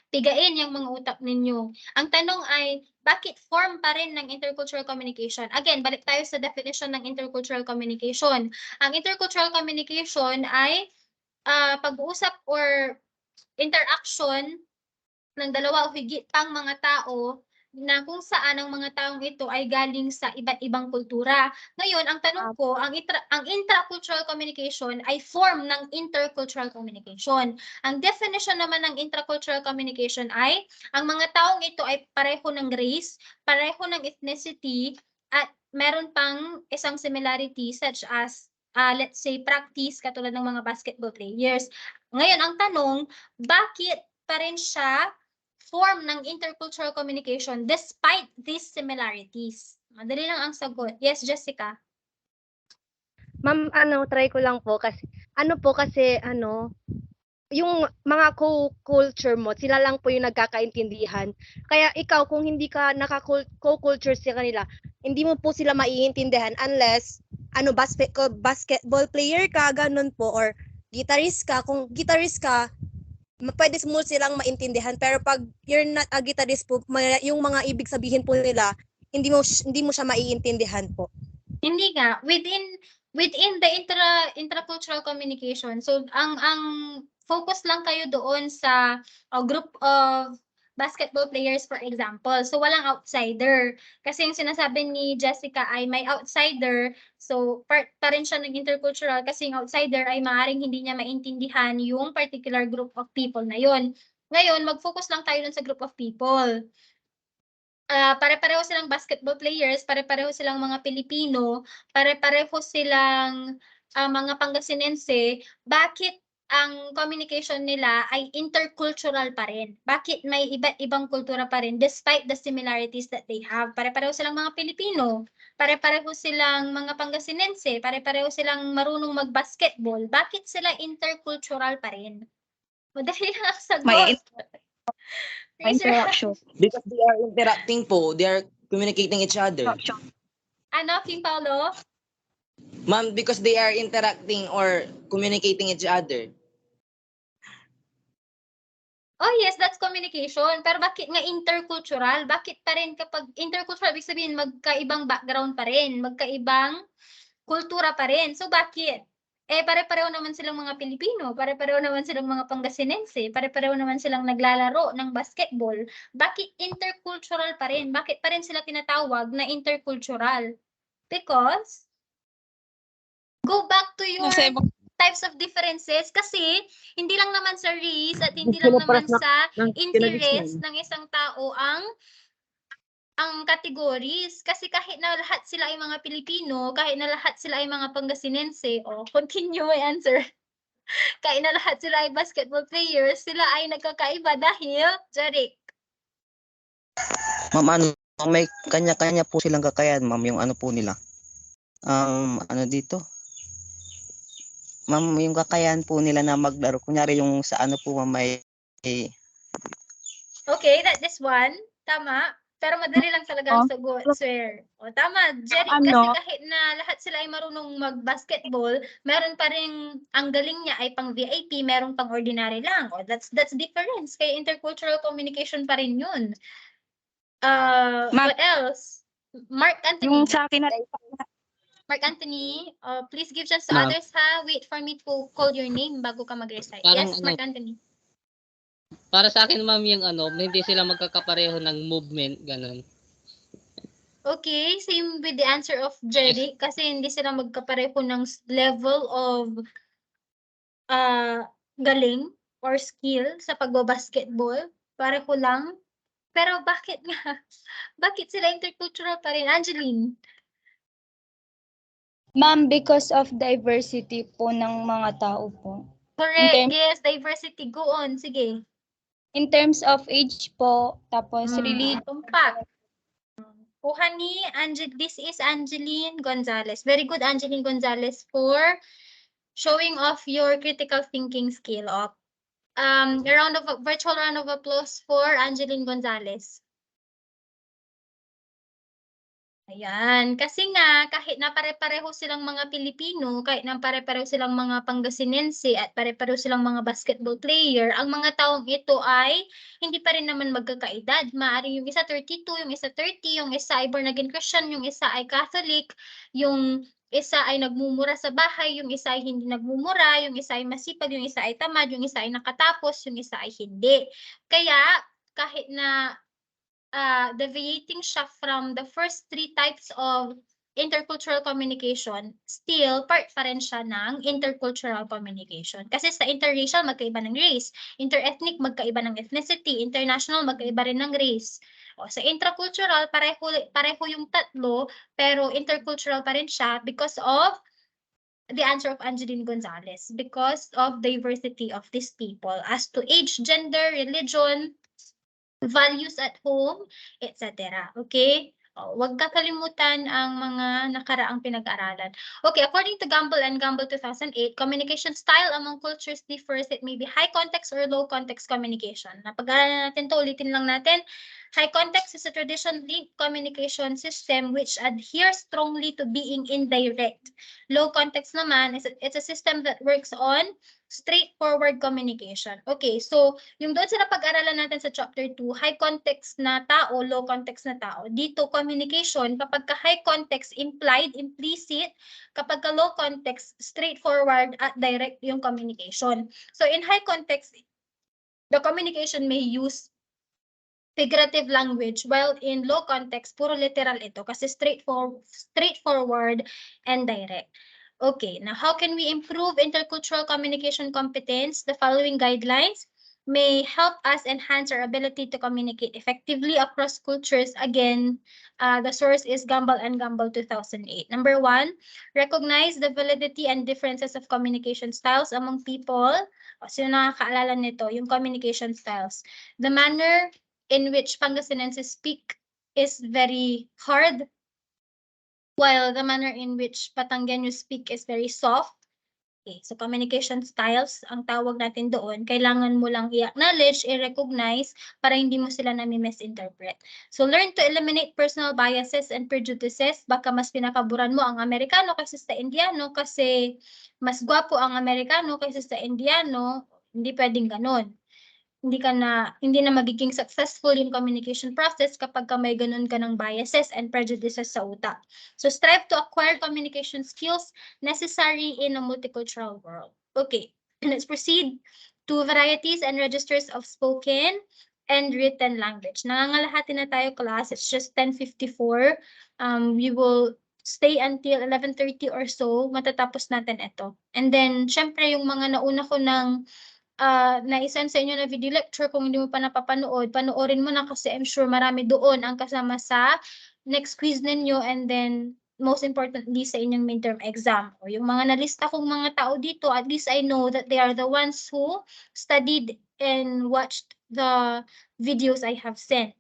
pigain yung mga utak ninyo. Ang tanong ay, bakit form pa rin ng intercultural communication? Again, balik tayo sa definition ng intercultural communication. Ang intercultural communication ay pag-uusap or interaction ng dalawa o higit pang mga tao na kung saan ang mga taong ito ay galing sa iba't ibang kultura. Ngayon, ang tanong ko, ang intracultural communication ay form ng intercultural communication. Ang definition naman ng intracultural communication ay ang mga taong ito ay pareho ng race, pareho ng ethnicity, at meron pang isang similarity such as, let's say, practice, katulad ng mga basketball players. Ngayon, ang tanong, bakit pa rin siya form ng intercultural communication despite these similarities? Madali lang ang sagot. Yes, Jessica. Ma'am, try ko lang po kasi yung mga co-culture mo, sila lang po yung nagkakaintindihan. Kaya ikaw, kung hindi ka naka-co-culture sa kanila, hindi mo po sila maiintindihan unless basketball player ka, ganun po, or guitarist ka. Kung guitarist ka, pwede mo silang maintindihan. Pero pag you're not a guitarist po, yung mga ibig sabihin po nila, hindi mo siya maiintindihan po. Hindi nga, within the intracultural communication, so ang focus lang kayo doon sa group of basketball players, for example. So walang outsider. Kasi yung sinasabi ni Jessica ay may outsider, so part pa rin siya ng intercultural kasi yung outsider ay maaaring hindi niya maintindihan yung particular group of people na yon. Ngayon, mag-focus lang tayo dun sa group of people. Pare-pareho silang basketball players, pare-pareho silang mga Pilipino, pare-pareho silang mga Pangasinense. Bakit ang communication nila ay intercultural pa rin? Bakit may iba't ibang kultura pa rin despite the similarities that they have? Pare-pareho silang mga Pilipino, pare-pareho silang mga Pangasinense, pare-pareho silang marunong mag-basketball. Bakit sila intercultural pa rin? Madali lang ang May sagot. Raise your hand. interaction. Because they are interacting po, they are communicating each other. Ano, King Paulo? Ma'am, because they are interacting or communicating each other. Oh yes, that's communication. Pero bakit nga intercultural? Bakit pa rin kapag intercultural, ibig sabihin magkaibang background pa rin, magkaibang kultura pa rin. So bakit? Pare-pareho naman silang mga Pilipino, pare-pareho naman silang mga Pangasinense, pare-pareho naman silang naglalaro ng basketball. Bakit intercultural pa rin? Bakit pa rin sila tinatawag na intercultural? Because go back to your types of differences kasi hindi lang naman sa race at hindi lang naman sa interest ng isang tao ang categories. Kasi kahit na lahat sila ay mga Pilipino, kahit na lahat sila ay mga Pangasinense, continue my answer. Kahit na lahat sila ay basketball players, sila ay nagkakaiba dahil, Jeric. Ma'am, may kanya-kanya po silang kakayahan, ma'am, yung ano po nila. Ano dito? Ma'am, yung kakayahan po nila na maglaro. Kunyari yung sa ano po, ma'am, may... Okay, that is one. Tama. Pero madali lang talaga ang sagot, swear. Tama, Jeric, kasi kahit na lahat sila ay marunong mag-basketball, meron pa rin, ang galing niya ay pang VIP, meron pang ordinary lang. That's difference. Kaya intercultural communication pa rin yun. What else? Mark Anthony. Yung sa akin na Mark Anthony, please give chance to others, ha? Wait for me to call your name bago ka mag-recite. Parang Yes, Mark Anthony. Para sa akin, ma'am, yung hindi sila magkakapareho ng movement, ganun. Okay, same with the answer of Jerry, kasi hindi sila magkapareho ng level of galing or skill sa pagbabasketball. Pareho lang. Pero bakit nga? Bakit sila intercultural pa rin? Angeline? Ma'am, because of diversity po ng mga tao po. Correct, yes, diversity. Go on, sige. In terms of age po, tapos religion. Tumpak. Kuha ni this is Angeline Gonzalez. Very good, Angeline Gonzalez, for showing off your critical thinking skill. Virtual round of applause for Angeline Gonzalez. Ayan, kasi nga kahit na pare-pareho silang mga Pilipino, kahit na pare-pareho silang mga Pangasinense at pare-pareho silang mga basketball player, ang mga taong ito ay hindi pa rin naman magkakaedad. Maaaring yung isa 32, yung isa 30, yung isa ay born again Christian, yung isa ay Catholic, yung isa ay nagmumura sa bahay, yung isa ay hindi nagmumura, yung isa ay masipag, yung isa ay tamad, yung isa ay nakatapos, yung isa ay hindi. Kaya kahit na deviating siya from the first three types of intercultural communication, still part pa rin siya ng intercultural communication. Kasi sa interracial, magkaiba ng race. Interethnic, magkaiba ng ethnicity. International, magkaiba rin ng race. Sa intracultural, pareho yung tatlo, pero intercultural pa rin siya because of the answer of Angeline Gonzalez, because of diversity of these people as to age, gender, religion, values at home, etc. Okay? Huwag kakalimutan ang mga nakaraang pinag-aralan. Okay, according to Gamble and Gamble 2008, communication style among cultures differs. It may be high context or low context communication. Napag-aralan natin to, ulitin lang natin. High context is a traditional communication system which adheres strongly to being indirect. Low context naman is it's a system that works on straightforward communication. Okay, so yung doon sa napag-aralan natin sa chapter 2, high context na tao, low context na tao. Dito, communication, kapag ka high context, implied, implicit, kapag ka low context, straightforward at direct yung communication. So in high context, the communication may use figurative language, while in low context, puro literal ito kasi straightforward and direct. Okay, now how can we improve intercultural communication competence? The following guidelines may help us enhance our ability to communicate effectively across cultures. Again, the source is Gamble and Gamble 2008. Number 1, recognize the validity and differences of communication styles among people. Sino nakakaalala nito? Yung communication styles. The manner in which Pangasinenses speak is very hard, while the manner in which Patangueños speak is very soft. Okay, so communication styles, ang tawag natin doon, kailangan mo lang i-acknowledge, i-recognize, para hindi mo sila nami-misinterpret. So learn to eliminate personal biases and prejudices. Baka mas pinapaboran mo ang Amerikano kaysa sa Indiano kasi mas gwapo ang Amerikano kaysa sa Indiano. Hindi pwedeng ganon. Hindi na magiging successful yung communication process kapag may ganun ka ng biases and prejudices sa utak. So strive to acquire communication skills necessary in a multicultural world. Okay, let's proceed to varieties and registers of spoken and written language. Nangangalahati na tayo, class. It's just 10:54. We will stay until 11:30 or so. Matatapos natin ito. And then, syempre, yung mga nauna ko ng na-isend sa inyo na video lecture, kung hindi mo pa napapanood, panoorin mo na kasi I'm sure marami doon ang kasama sa next quiz ninyo, and then most importantly sa inyong midterm exam. O yung mga nalista kong mga tao dito, at least I know that they are the ones who studied and watched the videos I have sent.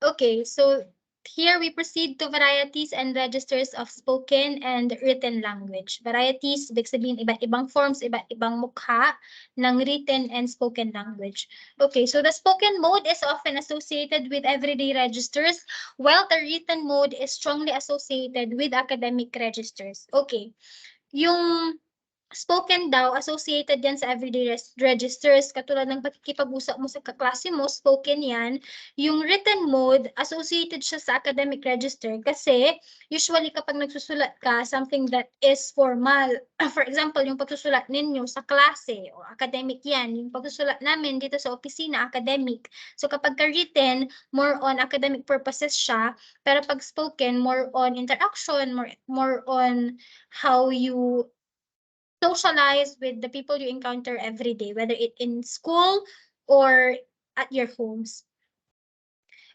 Okay, so here we proceed to varieties and registers of spoken and written language. Varieties, ibig sabihin iba't ibang forms, iba't ibang mukha ng written and spoken language. Okay, so the spoken mode is often associated with everyday registers, while the written mode is strongly associated with academic registers. Okay, yung spoken daw, associated yan sa everyday registers, katulad ng pakikipag-usap mo sa kaklase mo, spoken yan. Yung written mode, associated siya sa academic register kasi usually kapag nagsusulat ka, something that is formal. For example, yung pagsusulat ninyo sa klase, o academic yan. Yung pagsusulat namin dito sa opisina, academic. So kapag ka-written, more on academic purposes siya, pero pag spoken, more on interaction, more on how you socialize with the people you encounter every day, whether it in school or at your homes.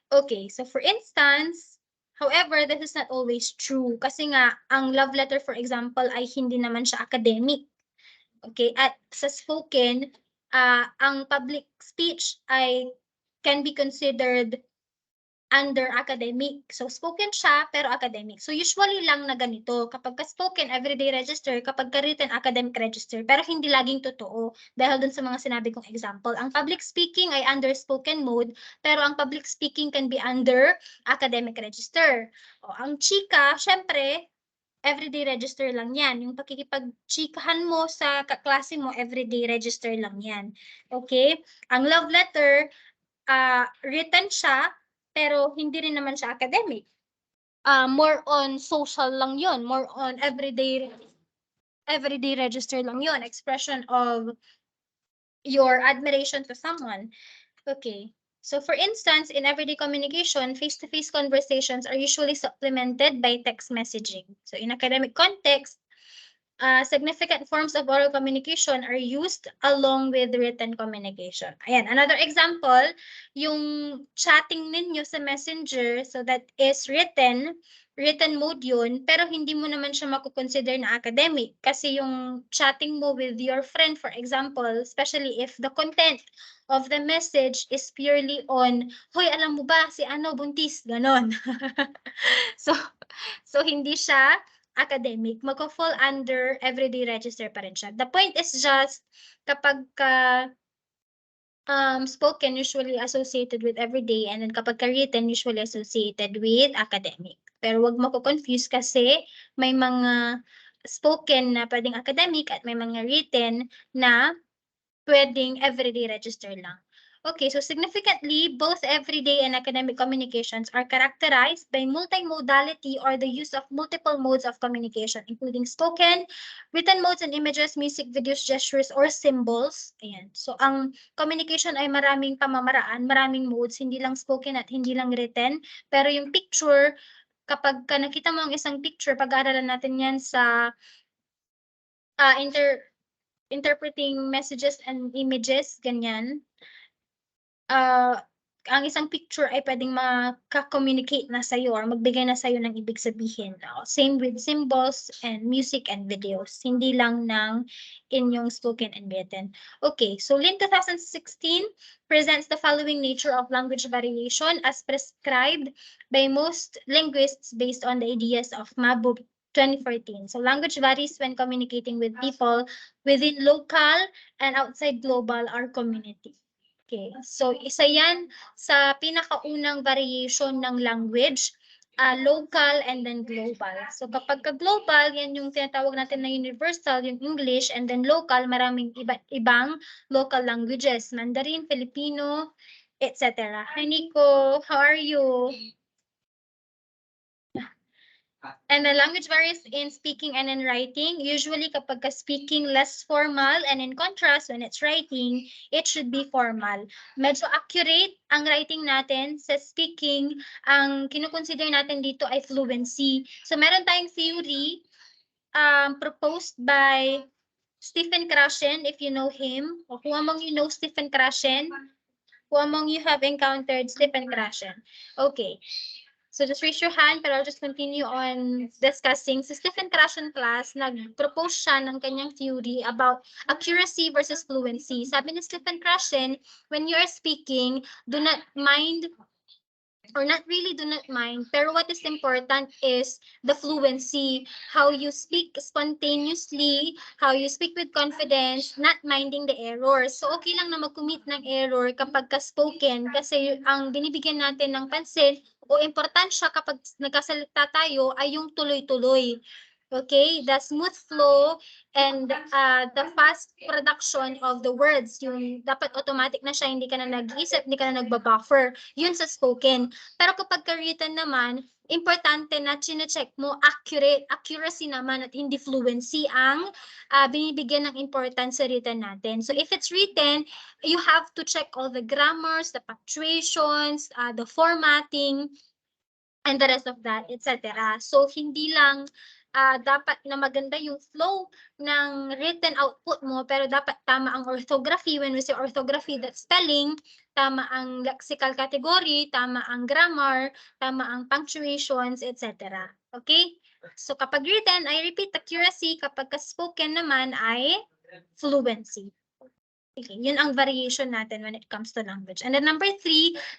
Okay, so for instance, however, this is not always true kasi nga, ang love letter, for example, ay hindi naman siya academic. Okay, at sa spoken, ang public speech ay can be considered under academic. So, spoken siya, pero academic. So, usually lang na ganito. Kapag ka-spoken, everyday register. Kapag ka-written, academic register. Pero hindi laging totoo. Dahil dun sa mga sinabi kong example. Ang public speaking ay under spoken mode, pero ang public speaking can be under academic register. O, ang chika, syempre, everyday register lang yan. Yung pakikipag-chikahan mo sa kaklase mo, everyday register lang yan. Okay? Ang love letter, written siya, pero hindi rin naman siya academic. More on social lang yon, more on everyday register lang yon, expression of your admiration to someone. Okay. So for instance, in everyday communication, face-to-face conversations are usually supplemented by text messaging. So in academic context, significant forms of oral communication are used along with written communication. Ayan, another example, yung chatting ninyo sa messenger, so that is written, written mode yun, pero hindi mo naman siya mako-consider na academic. Kasi yung chatting mo with your friend, for example, especially if the content of the message is purely on, hoy, alam mo ba, si ano, buntis, ganon. so, so hindi siya academic. Magko-fall under everyday register pa rin siya. The point is just, kapag spoken usually associated with everyday, and then kapag written usually associated with academic. Pero wag mo ko confuse kasi may mga spoken na pwedeng academic at may mga written na pwedeng everyday register lang. Okay, so significantly, both everyday and academic communications are characterized by multimodality or the use of multiple modes of communication, including spoken, written modes and images, music, videos, gestures, or symbols. Ayan. So, ang communication ay maraming pamamaraan, maraming modes, hindi lang spoken at hindi lang written. Pero yung picture, kapag nakita mo ang isang picture, pag-aaralan natin yan sa interpreting messages and images, ganyan. Ang isang picture ay pwedeng maka-communicate na sa'yo or magbigay na sa'yo ng ibig sabihin. Same with symbols and music and videos. Hindi lang ng inyong spoken and written. Okay, so Lin 2016 presents the following nature of language variation as prescribed by most linguists based on the ideas of Mabu 2014. So language varies when communicating with people within local and outside global or community. Okay, so isa yan sa pinakaunang variation ng language, local and then global. So kapag global, yan yung tinatawag natin na universal, yung English, and then local, maraming ibang local languages, Mandarin, Filipino, etc. Hi Nico, how are you? And the language varies in speaking and in writing. Usually, kapag speaking, less formal, and in contrast, when it's writing, it should be formal. Medyo accurate ang writing natin. Sa speaking, ang kinukonsider natin dito ay fluency. So, meron tayong theory proposed by Stephen Krashen, if you know him. Or who among you know Stephen Krashen? Who among you have encountered Stephen Krashen? Okay. So just raise your hand, pero I'll just continue on discussing. Si Stephen Krashen class, nag-propose siya ng kanyang theory about accuracy versus fluency. Sabi ni Stephen Krashen, when you are speaking, do not mind, or not really do not mind, pero what is important is the fluency, how you speak spontaneously, how you speak with confidence, not minding the errors. So okay lang na mag-commit ng error kapag ka-spoken kasi ang binibigyan natin ng pansin o importansya kapag nagkasalita tayo ay yung tuloy-tuloy. Okay, the smooth flow and the fast production of the words, yung dapat automatic na siya, hindi ka na nag-iisip, hindi ka na nagbabuffer, yun sa spoken. Pero kapag written naman, importante na chine-check mo accuracy naman at hindi fluency ang binibigyan ng importance sa written natin. So if it's written, you have to check all the grammars, the punctuations, the formatting, and the rest of that, etc. So hindi lang dapat na maganda yung flow ng written output mo, pero dapat tama ang orthography. When we say orthography, that's spelling, tama ang lexical category, tama ang grammar, tama ang punctuations, etc. Okay? So kapag written, I repeat, accuracy. Kapag spoken naman ay fluency. Okay, yun ang variation natin when it comes to language. And then number 3,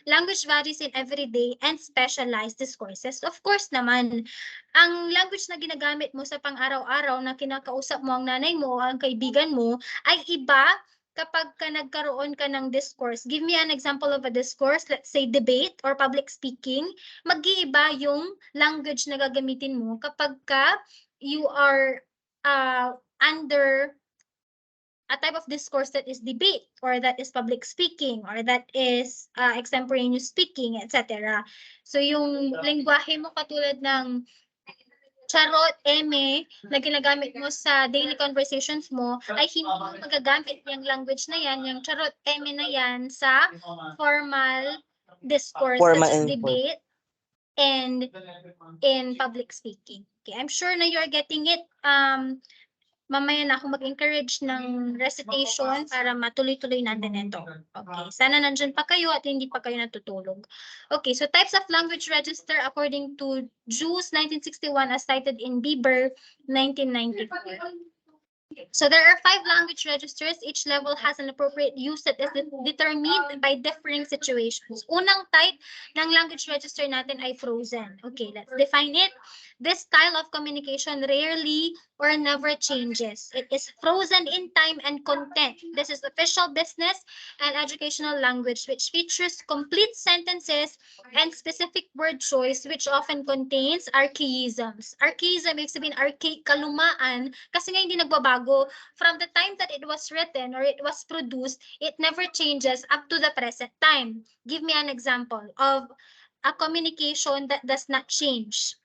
language varies in everyday and specialized discourses. Of course naman, ang language na ginagamit mo sa pang-araw-araw na kinakausap mo ang nanay mo, ang kaibigan mo, ay iba kapag nagkaroon ka ng discourse. Give me an example of a discourse, let's say debate or public speaking. Mag-iiba yung language na gagamitin mo kapag you are under a type of discourse that is debate or that is public speaking or that is extemporaneous speaking, etc. So yung lengguwahe mo katulad ng charot, eme, na ginagamit mo sa daily conversations mo, ay hindi mo magagamit yung language na yan, yung charot, eme na yan sa formal discourse Formal such as and debate and in public speaking. Okay, I'm sure na you're getting it. mamaya na ako mag-encourage ng recitation para matuloy-tuloy natin ito. Okay, sana nandyan pa kayo at hindi pa kayo natutulog. Okay, so types of language register according to Juice 1961 as cited in Bieber 1994. So there are 5 language registers. Each level has an appropriate use that is determined by differing situations. Unang type ng language register natin ay frozen. Okay, let's define it. This style of communication rarely or never changes. It is frozen in time and content. This is official business and educational language which features complete sentences and specific word choice which often contains archaisms. Archaism, ibig sabihin archaic, kalumaan, kasi nga hindi nagbabago. From the time that it was written or it was produced, it never changes up to the present time. Give me an example of a communication that does not change.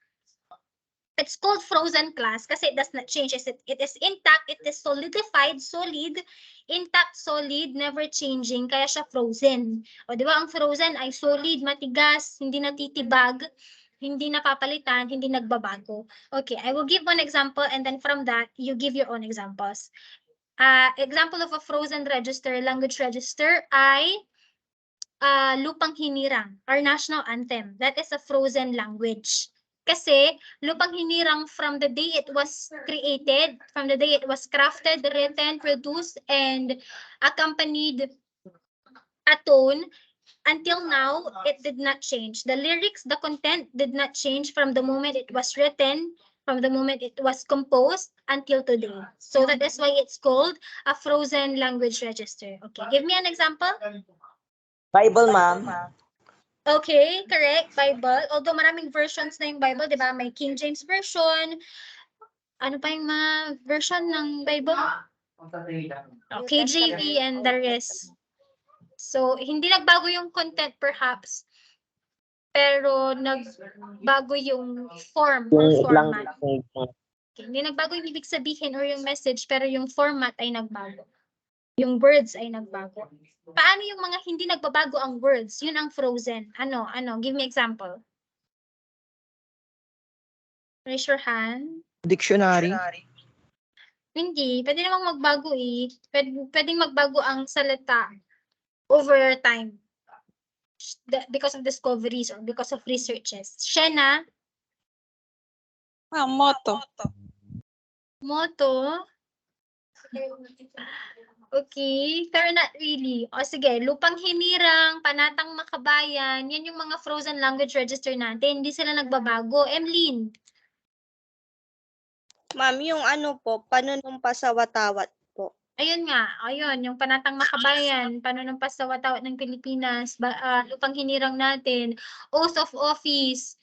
It's called frozen class kasi it does not change. It is intact, it is solidified, solid, intact, solid, never changing, kaya siya frozen. O di ba ang frozen ay solid, matigas, hindi natitibag, hindi napapalitan, hindi nagbabago. Okay, I will give one example and then from that, you give your own examples. Example of a frozen register, language register ay Lupang Hinirang, our national anthem. That is a frozen language. Kasi Lupang Hinirang from the day it was created, from the day it was crafted, written, produced, and accompanied a tone, until now, it did not change. The lyrics, the content did not change from the moment it was written, from the moment it was composed until today. So that is why it's called a frozen language register. Okay, give me an example. Bible, ma'am. Okay, correct. Bible. Although maraming versions na yung Bible, di ba? May King James Version. Ano pa yung mga version ng Bible? KJV and the rest. So, hindi nagbago yung content perhaps, pero nagbago yung form or format. Okay, hindi nagbago yung ibig sabihin or yung message, pero yung format ay nagbago. Yung words ay nagbago. Paano yung mga hindi nagbabago ang words? Yun ang frozen. Ano? Give me example. Raise your hand. Dictionary. Hindi. Pwede namang magbago eh. Pwedeng magbago ang salita over time. Because of discoveries or because of researches. Shena? Moto. Moto? Okay, pero not really. O sige, Lupang Hinirang, Panatang Makabayan, yan yung mga frozen language register natin. Hindi sila nagbabago. Emlyn? Ma'am, yung ano po, panunumpa sa watawat po. Ayun nga, ayun, yung Panatang Makabayan, Panunumpas sa Watawat ng Pilipinas, Lupang Hinirang natin, Oath of Office,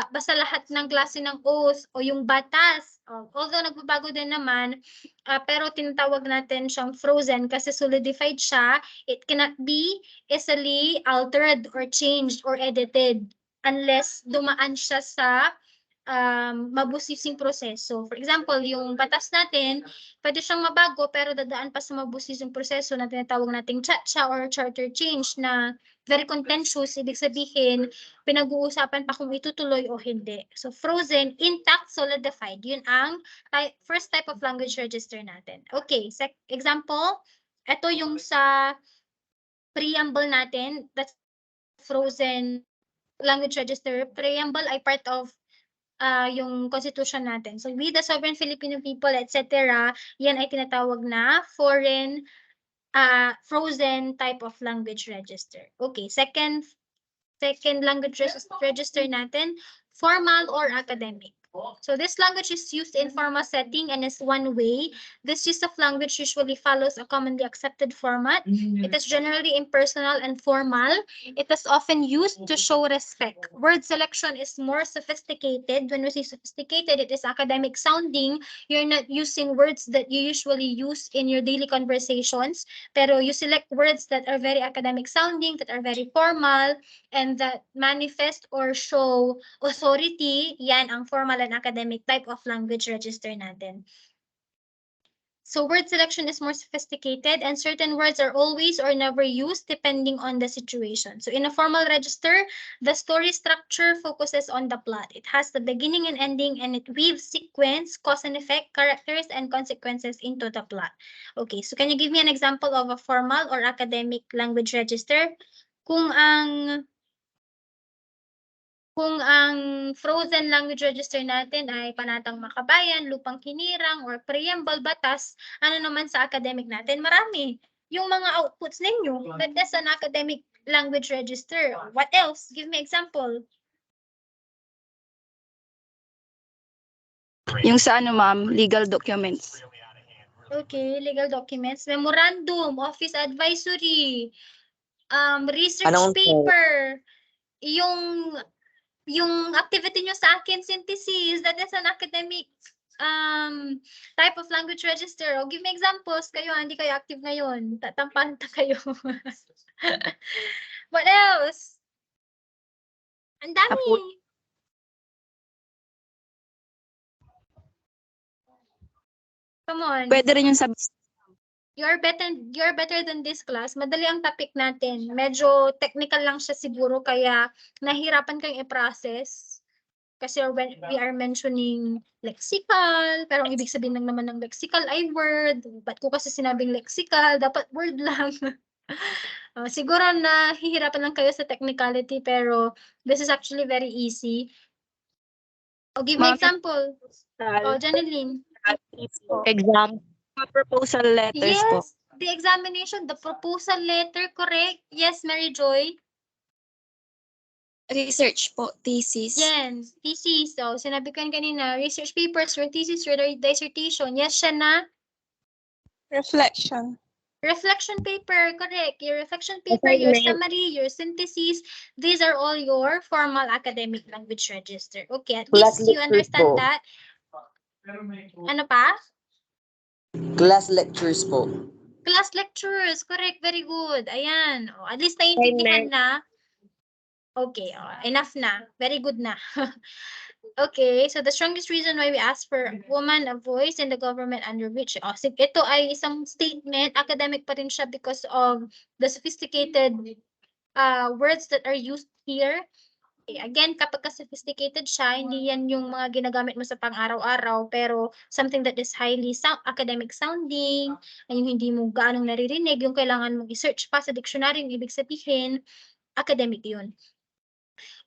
basta lahat ng klase ng oath o yung batas. Although nagbabago din naman, pero tinatawag natin siyang frozen kasi solidified siya. It cannot be easily altered or changed or edited unless dumaan siya sa mabusising proseso. For example, yung batas natin, pwede siyang mabago pero dadaan pa sa mabusising proseso na tinatawag nating CHA or charter change na very contentious. Ibig sabihin, pinag-uusapan pa kung itutuloy o hindi. So frozen, intact, solidified. Yun ang first type of language register natin. Okay, example, ito yung sa preamble natin, that's frozen language register. Preamble ay part of yung constitution natin. So we the sovereign Filipino people, etc., yan ay tinatawag na foreign frozen type of language register. Okay, second language register natin, formal or academic. So this language is used in formal setting and is one way. This use of language usually follows a commonly accepted format. It is generally impersonal and formal. It is often used to show respect. Word selection is more sophisticated. When we say sophisticated, it is academic sounding. You're not using words that you usually use in your daily conversations, pero you select words that are very academic sounding, that are very formal, and that manifest or show authority. Yan ang formal and academic type of language register natin. So word selection is more sophisticated and certain words are always or never used depending on the situation. So in a formal register, the story structure focuses on the plot. It has the beginning and ending and it weaves sequence, cause and effect, characters, and consequences into the plot. Okay, so can you give me an example of a formal or academic language register? Kung ang frozen language register natin ay Panatang Makabayan, Lupang Hinirang, or Preamble Batas, ano naman sa academic natin? Marami. Yung mga outputs ninyo, that is an academic language register. What else? Give me example. Yung sa ano ma'am, legal documents. Okay, legal documents, memorandum, office advisory, research Announcement. paper, yung activity nyo sa akin, synthesis, that is an academic type of language register. O, give me examples. Kayo, hindi kayo active ngayon. Tatampahan ta kayo. What else? Ang dami. Come on. Pwede rin yung sa You're better than this class. Madali ang topic natin. Medyo technical lang siya siguro kaya nahirapan kayong i-process. Kasi when we are mentioning lexical, pero ang ibig sabihin lang naman ng lexical ay word. Ba't ko kasi sinabing lexical? Dapat word lang. Siguro nahihirapan lang kayo sa technicality pero this is actually very easy. O, give me example. O, Janeline. Exam. Proposal letters Yes, po. the examination, the proposal letter, correct? Yes, Mary Joy? Research po, thesis. Yes, thesis. So, sinabi ko yan kanina, research papers, your thesis, your dissertation. Yes, Shana? Reflection. Reflection paper, correct. Your reflection paper, your summary, your synthesis, these are all your formal academic language register. Okay, at Class least you lectures understand po. that. Ano pa? Class lectures po. Class lectures, correct, very good. Ayan, at least naiintindihan na. Okay, enough na. Very good na. Okay, so the strongest reason why we ask for woman a voice in the government under which, ito ay isang statement, academic pa rin siya because of the sophisticated words that are used here. Okay, again, kapag sophisticated siya, hindi yan yung mga ginagamit mo sa pang-araw-araw, pero something that is highly academic sounding, ay yung hindi mo gaanong naririnig, yung kailangan mong i-search pa sa dictionary, yung ibig sabihin, academic yun.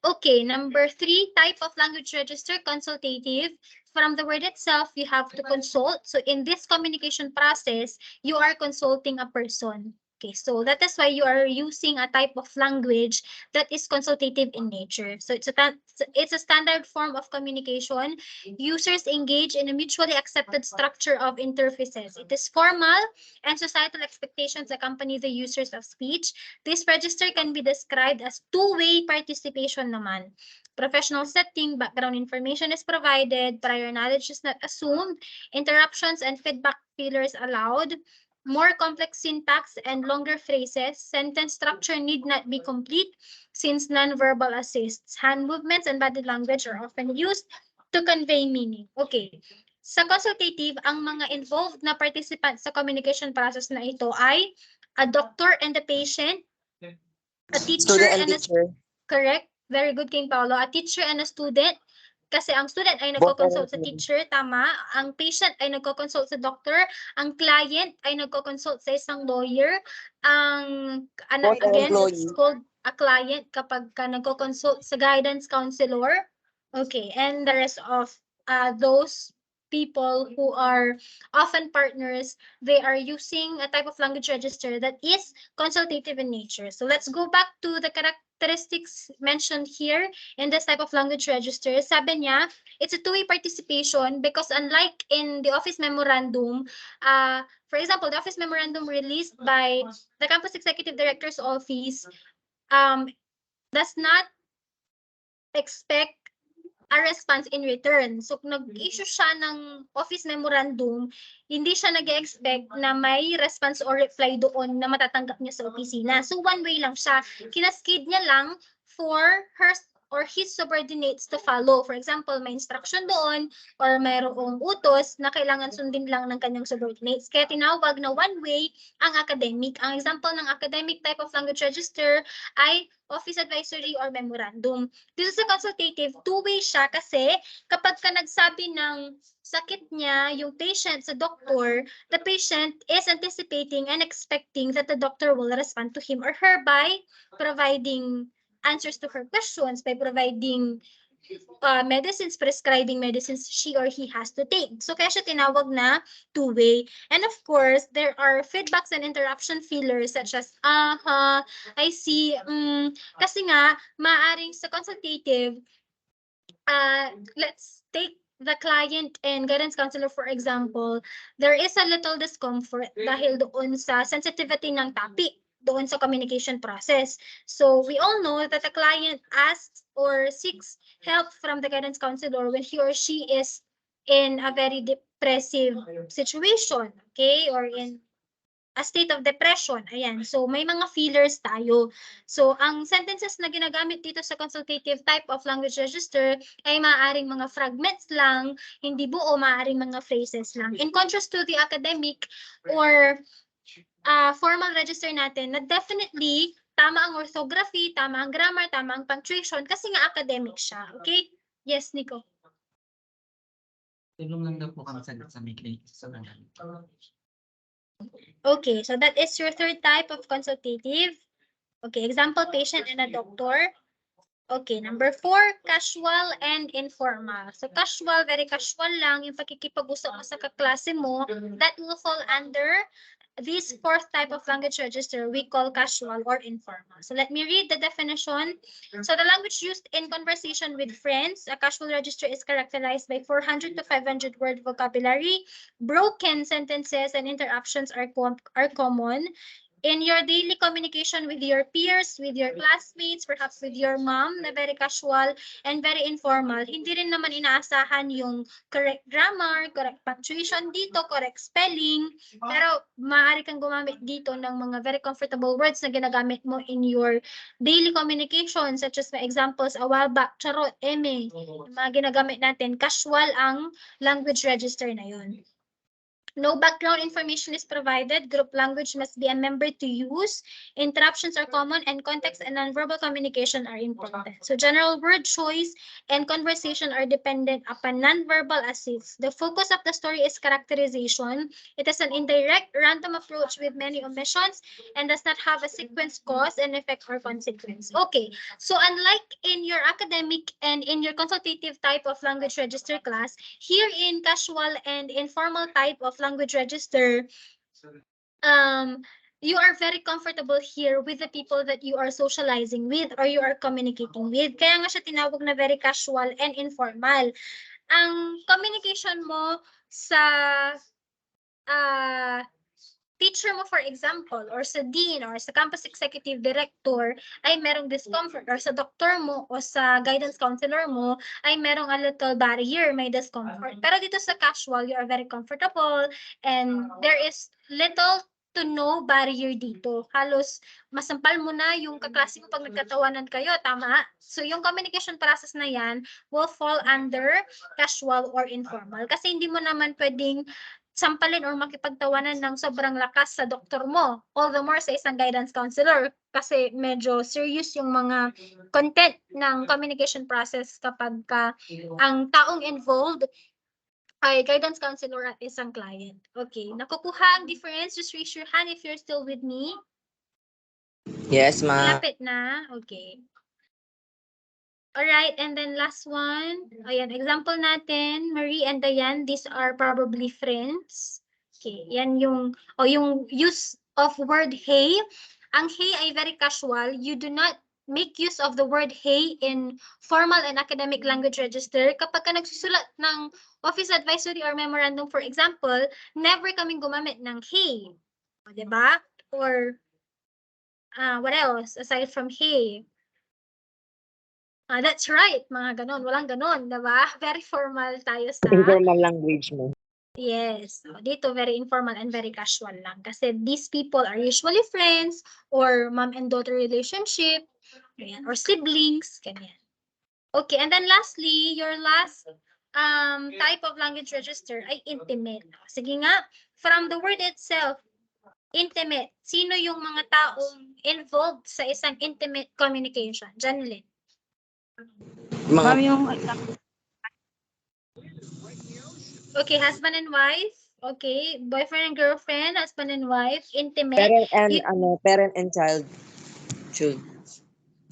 Okay, number 3, type of language register, consultative. From the word itself, you have to consult. So in this communication process, you are consulting a person. Okay, so that is why you are using a type of language that is consultative in nature. So it's a standard form of communication. Users engage in a mutually accepted structure of interfaces. It is formal and societal expectations accompany the users of speech. This register can be described as two-way participation naman. Professional setting, background information is provided, prior knowledge is not assumed, interruptions and feedback fillers allowed, more complex syntax and longer phrases, sentence structure need not be complete since non-verbal assists. Hand movements and body language are often used to convey meaning. Okay. Sa consultative, ang mga involved na participant sa communication process na ito ay a doctor and a patient, a teacher Student and and a teacher. correct, very good King Paolo, a teacher and a student. Kasi ang student ay nagko-consult sa teacher, tama. Ang patient ay nagko-consult sa doctor. Ang client ay nagko-consult sa isang lawyer. Ang again, it's called a client kapag ka nagko-consult sa guidance counselor. Okay, and the rest of those people who are often partners, they are using a type of language register that is consultative in nature. So let's go back to the characteristics mentioned here in this type of language register. Sabi niya, it's a two-way participation because unlike in the office memorandum, for example, the office memorandum released by the campus executive director's office does not expect a response in return. So, nag-issue siya ng office memorandum, hindi siya nag-expect na may response or reply doon na matatanggap niya sa opisina. So, one way lang siya. Kinaskade niya lang for her or his subordinates to follow. For example, may instruction doon or mayroong utos na kailangan sundin lang ng kanyang subordinates. Kaya tinawag na one-way ang academic. Ang example ng academic type of language register ay office advisory or memorandum. Dito sa consultative, two-way siya kasi kapag ka nagsabi ng sakit niya, yung patient sa doctor, the patient is anticipating and expecting that the doctor will respond to him or her by providing answers to her questions, by providing medicines, prescribing medicines she or he has to take. So kaya siya tinawag na two-way. And of course, there are feedbacks and interruption fillers such as, I see, kasi nga, maaring sa consultative, let's take the client and guidance counselor for example, there is a little discomfort dahil doon sa sensitivity ng topic, doon sa communication process. So we all know that the client asks or seeks help from the guidance counselor when he or she is in a very depressive situation, okay, or in a state of depression. Ayan. So, may mga fillers tayo. So, ang sentences na ginagamit dito sa consultative type of language register ay maaaring mga fragments lang, hindi buo, maaaring mga phrases lang. In contrast to the academic or formal register natin, na definitely tama ang orthography, tama ang grammar, tama ang punctuation, kasi nga academic siya. Okay? Yes, Nico. Tulungan daw po kami sa may clinic sa Okay, so that is your third type of consultative. Okay, example, patient and a doctor. Okay, number 4, casual and informal. So casual, very casual lang, yung pakikipag-usap mo sa kaklase mo, that will fall under this fourth type of language register we call casual or informal. So let me read the definition. So the language used in conversation with friends, a casual register is characterized by 400 to 500 word vocabulary. Broken sentences and interruptions are common. In your daily communication with your peers, with your classmates, perhaps with your mom, na very casual and very informal, hindi rin naman inaasahan yung correct grammar, correct punctuation dito, correct spelling, pero maaari kang gumamit dito ng mga very comfortable words na ginagamit mo in your daily communication, such as my examples a while back, charot, eme, mga ginagamit natin, casual ang language register na yun. No background information is provided. Group language must be a member to use. Interruptions are common and context and nonverbal communication are important. So general word choice and conversation are dependent upon nonverbal assets. The focus of the story is characterization. It is an indirect, random approach with many omissions and does not have a sequence, cause, and effect or consequence. Okay, so unlike in your academic and in your consultative type of language register class, here in casual and informal type of language register, you are very comfortable here with the people that you are socializing with or you are communicating with. Kaya nga siya tinawag na very casual and informal. Ang communication mo sa teacher mo, for example, or sa dean or sa campus executive director ay merong discomfort, or sa doctor mo o sa guidance counselor mo ay merong a little barrier, may discomfort. Pero dito sa casual, you are very comfortable and there is little to no barrier dito. Halos masampal mo na yung kaklase mo pag nagkatawanan kayo, tama? So yung communication process na yan will fall under casual or informal kasi hindi mo naman pwedeng sampalin or makipagtawanan ng sobrang lakas sa doktor mo. All the more sa isang guidance counselor kasi medyo serious yung mga content ng communication process kapag ang taong involved ay guidance counselor at isang client. Okay, nakukuha ang difference? Just raise your hand if you're still with me. Yes, ma'am. Malapit na? Okay. Alright, and then last one. Ayan, example natin, Marie and Diane, these are probably friends. Okay, yan yung use of word hey. Ang hey ay very casual. You do not make use of the word hey in formal and academic language register. Kapag ka nagsusulat ng office advisory or memorandum, for example, never kaming gumamit ng hey. O, diba? Or, what else aside from hey? That's right, mga ganon. Walang ganon, diba? Very formal tayo sa... Informal language mo. Yes. Dito, very informal and very casual lang. Kasi these people are usually friends or mom and daughter relationship, ganyan, or siblings, ganyan. Okay, and then lastly, your last type of language register ay intimate. Sige nga, from the word itself, intimate, sino yung mga taong involved sa isang intimate communication? Janlyn. Ma'am, Mga yung Okay, husband and wife. Okay, boyfriend and girlfriend, husband and wife, intimate. parent and child. Should.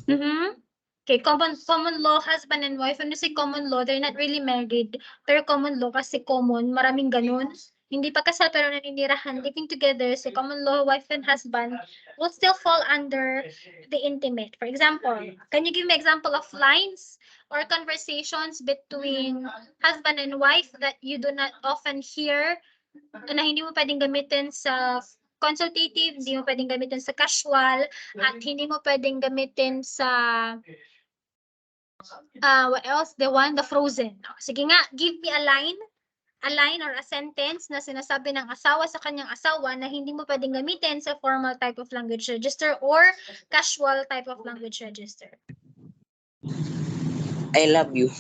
Mm-hmm. Okay, common law, husband and wife. When you say common law, they're not really married. Pero common law kasi common, maraming ganun. Hindi pa kasal pero naninirahan, living together. So common law, wife and husband will still fall under the intimate. For example, can you give me example of lines or conversations between husband and wife that you do not often hear na hindi mo pwedeng gamitin sa consultative, hindi mo pwedeng gamitin sa casual, at hindi mo pwedeng gamitin sa what else? The frozen. Sige nga, give me a line or a sentence na sinasabi ng asawa sa kanyang asawa na hindi mo pwedeng gamitin sa formal type of language register or casual type of language register. I love you.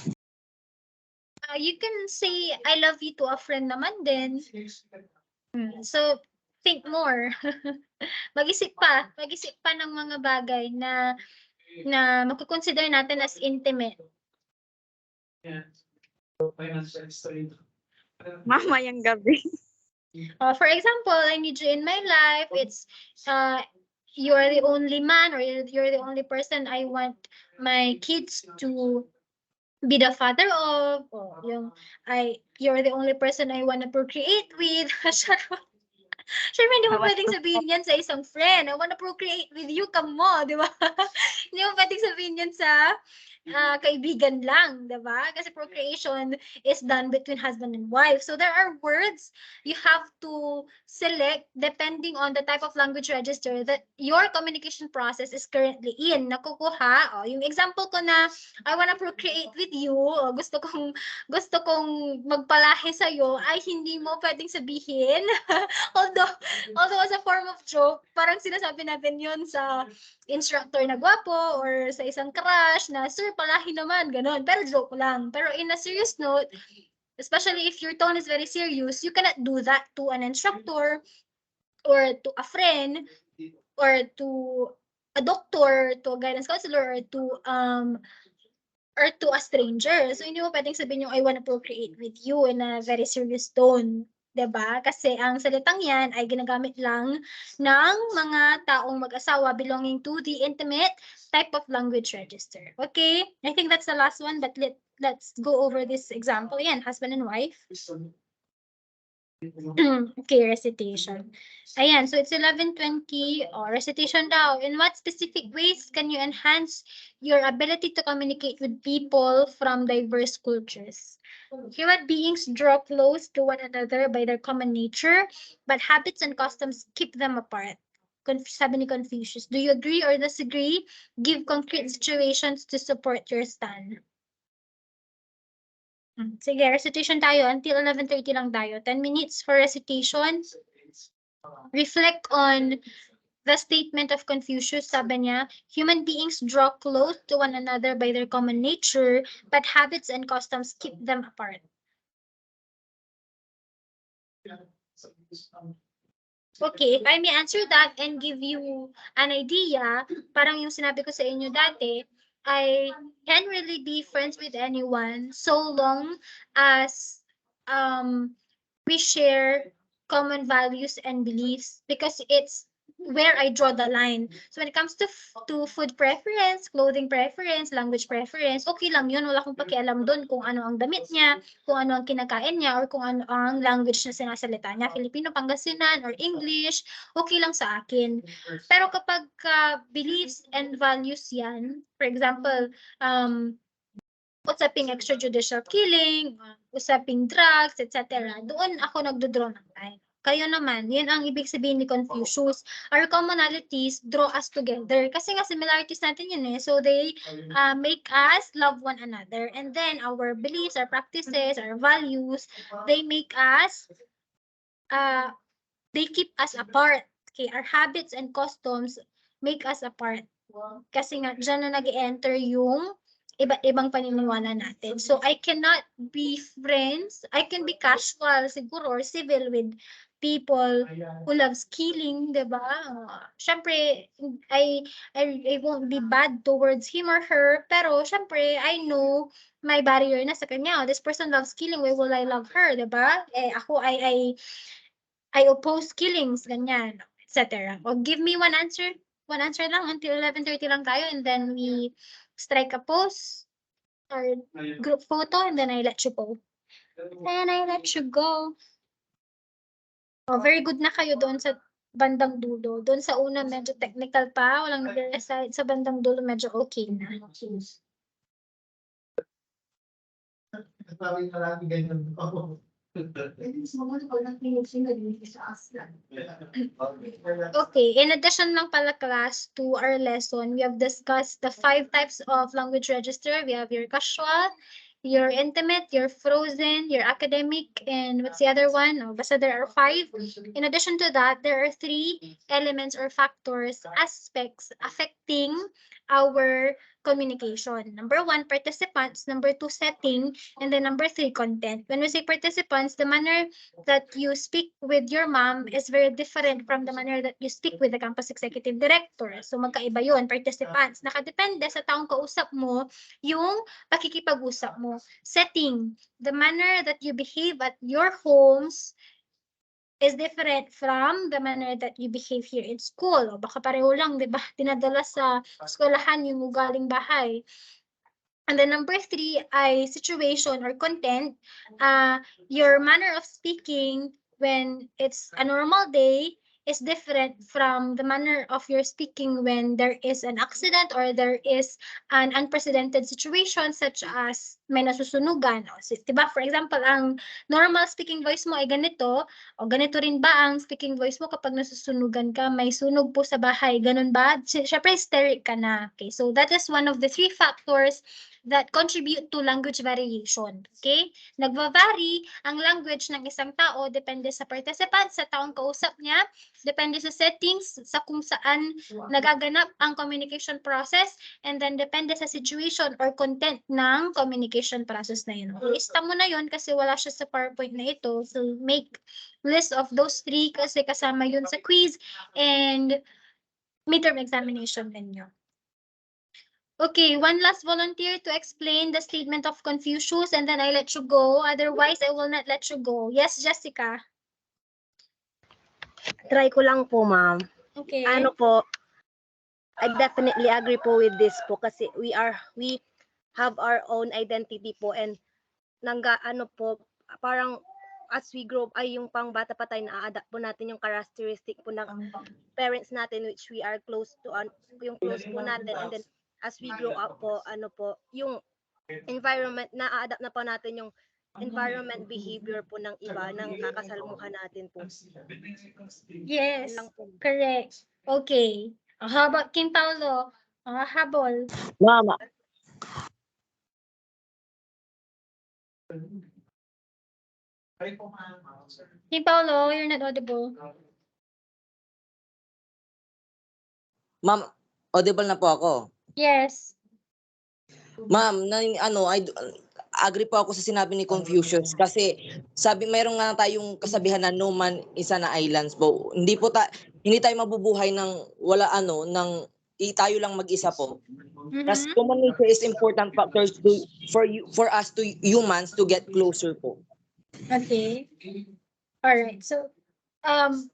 You can say, I love you to a friend naman din. So, think more. Mag-isip pa ng mga bagay na makukonsider natin as intimate. mamayang gabi. For example, I need you in my life. It's you are the only man or you're the only person I want my kids to be the father of. Or you're the only person I want to procreate with. Siyempre, hindi mo pwedeng sabihin yan sa isang friend. I wanna procreate with you, come mo, di ba? Hindi mo pwedeng sabihin yan sa kaibigan lang, di ba? Kasi procreation is done between husband and wife. So there are words you have to select depending on the type of language register that your communication process is currently in. Nakukuha, yung example ko na, I wanna procreate with you, gusto kong magpalahi sa'yo, ay hindi mo pwedeng sabihin. although as a form of joke, parang sinasabi natin yun sa instructor na gwapo or sa isang crush na, sir, palahi naman, ganun. Pero joke lang. Pero in a serious note, especially if your tone is very serious, you cannot do that to an instructor or to a friend or to a doctor, to a guidance counselor, or to a stranger. So, hindi mo pwedeng sabihin yung I wanna procreate with you in a very serious tone. 'Di ba? Kasi ang salitang yan ay ginagamit lang ng mga taong mag-asawa belonging to the intimate type of language register. Okay? I think that's the last one, but let's go over this example. Yan, husband and wife. Okay, recitation. Ayan, so it's 11:20. Recitation daw. In what specific ways can you enhance your ability to communicate with people from diverse cultures? Human beings draw close to one another by their common nature, but habits and customs keep them apart. Sabi ni Confucius. Do you agree or disagree? Give concrete situations to support your stand. Sige, recitation tayo. Until 11:30 lang tayo. 10 minutes for recitation. Reflect on the statement of Confucius. Sabi niya, human beings draw close to one another by their common nature, but habits and customs keep them apart. Okay, if I may answer that and give you an idea, parang yung sinabi ko sa inyo dati, I can really be friends with anyone so long as we share common values and beliefs, because it's where I draw the line. So when it comes to food preference, clothing preference, language preference, okay lang yun. Wala akong pakialam doon kung ano ang damit niya, kung ano ang kinakain niya, or kung ano ang language na sinasalita niya, Filipino, Pangasinan, or English, okay lang sa akin. Pero kapag beliefs and values yan, for example, usaping extrajudicial killing, usaping drugs, etc. Doon ako nagdodraw ng line. Kayo naman, yun ang ibig sabihin ni Confucius. Our commonalities draw us together. Kasi nga similarities natin yun eh. So they make us love one another. And then our beliefs, our practices, our values, they make us, they keep us apart. Okay, our habits and customs make us apart. Kasi nga, dyan na nag-enter yung iba't ibang paniniwala natin. So, I cannot be friends, I can be casual siguro or civil with people who loves killing, 'di ba? Siyempre, I won't be bad towards him or her, pero siyempre, I know my barrier na sa kanya. This person loves killing, why will I love her, 'di ba? Ako, I oppose killings, ganyan, etc. O give me one answer. One answer lang until 11:30 lang tayo, and then we strike a pose or group photo, and then I let you go. And I let you go. Oh, very good na kayo doon sa bandang dulo. Doon sa una medyo technical pa, walang nagre-recite. Sa bandang dulo medyo okay na. Okay, in addition lang pala class to our lesson, we have discussed the 5 types of language register. We have your casual, your intimate, your frozen, your academic, and what's the other one? Oh, basta there are 5. In addition to that, there are 3 elements or factors, aspects affecting our communication. Number 1, participants. Number 2, setting. And then number 3, content. When we say participants, the manner that you speak with your mom is very different from the manner that you speak with the campus executive director. So magkaiba yun, participants. Nakadepende sa taong kausap mo yung pakikipag-usap mo. Setting, the manner that you behave at your homes is different from the manner that you behave here in school. O baka pareho lang, di ba? Dinadala sa eskwelahan yung ugaling bahay. And then number 3 ay situation or content. Your manner of speaking when it's a normal day is different from the manner of your speaking when there is an accident or there is an unprecedented situation such as may nasusunugan. O, diba? For example, ang normal speaking voice mo ay ganito, o ganito rin ba ang speaking voice mo kapag nasusunugan ka, may sunog po sa bahay, ganun ba? Siyempre, hysteric ka na. Okay, so that is one of the 3 factors that contribute to language variation. Okay? Nagva-vary ang language ng isang tao depende sa participant, sa taong kausap niya, depende sa settings, sa kung saan nagaganap ang communication process, and then depende sa situation or content ng communication process na yun. Lista mo na yun kasi wala siya sa PowerPoint na ito. So make list of those 3 kasi kasama yun sa quiz and midterm examination ninyo. Okay, one last volunteer to explain the statement of Confucius, and then I let you go. Otherwise, I will not let you go. Yes, Jessica. Try ko lang po, ma'am. Okay. Ano po, I definitely agree po with this po kasi we have our own identity po, and ano po, parang as we grow ay yung pang bata pa tayo na-adapt po natin yung characteristic po ng parents natin which we are close to, yung close po natin, and then as we grow up po, ano po, yung environment, na-adapt na po natin yung environment behavior po ng iba, ng kakasalmuhan natin po. Yes, correct. Okay. How about Kim Paulo? Habol. Mama. Kim Paulo, you're not audible. Ma'am, audible na po ako. Yes. Ma'am, I agree po ako sa sinabi ni Confucius kasi sabi mayroon nga tayong kasabihan na no man is an island po. Hindi tayo mabubuhay ng wala ng tayo lang mag-isa po. Kasi community is important factors for us to humans to get closer po. Okay. All right. So,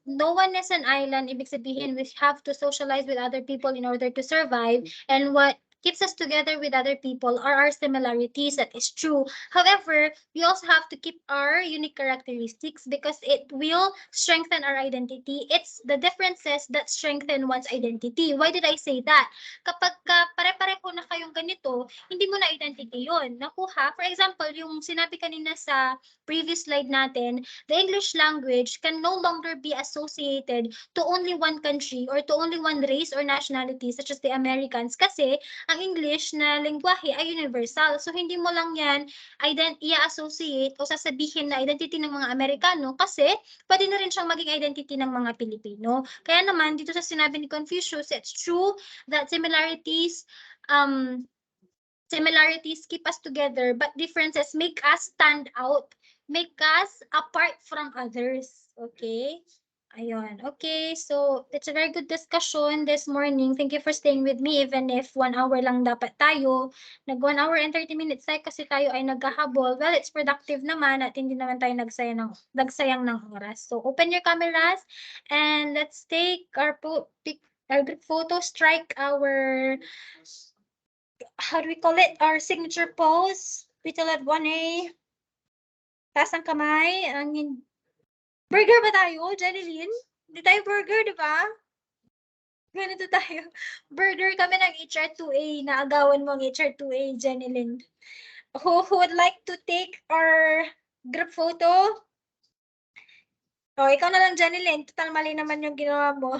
no one is an island. Ibig sabihin, we have to socialize with other people in order to survive. And what keeps us together with other people are our similarities. That is true. However, we also have to keep our unique characteristics because it will strengthen our identity. It's the differences that strengthen one's identity. Why did I say that? Kapag pare-pareho na kayong ganito, hindi mo na identity yun. Nakuha, for example, yung sinabi kanina sa previous slide natin, the English language can no longer be associated to only one country or to only one race or nationality such as the Americans kasi ang English na lengguwahe ay universal. So hindi mo lang yan i-associate o sasabihin na identity ng mga Amerikano kasi pwede na rin siyang maging identity ng mga Pilipino. Kaya naman dito sa sinabi ni Confucius, it's true that similarities Similarities keep us together, but differences make us stand out, make us apart from others. Okay? Ayun. Okay, so it's a very good discussion this morning. Thank you for staying with me even if 1 hour lang dapat tayo. Nag 1 hour and 30 minutes tayo kasi tayo ay nagkahabol. Well, it's productive naman at hindi naman tayo nagsayang ng oras. So open your cameras and let's take our group photo, strike our, how do we call it? Our signature pose. Little at 1A. Taas ang kamay. Burger ba tayo, Jeneline? Hindi tayo burger, di ba? Ganito tayo. Burger kami ng HR2A. Naagawan mo ang HR2A, Jeneline. Who would like to take our group photo? Oh, ikaw na lang, Jeneline. Total mali naman yung ginawa mo.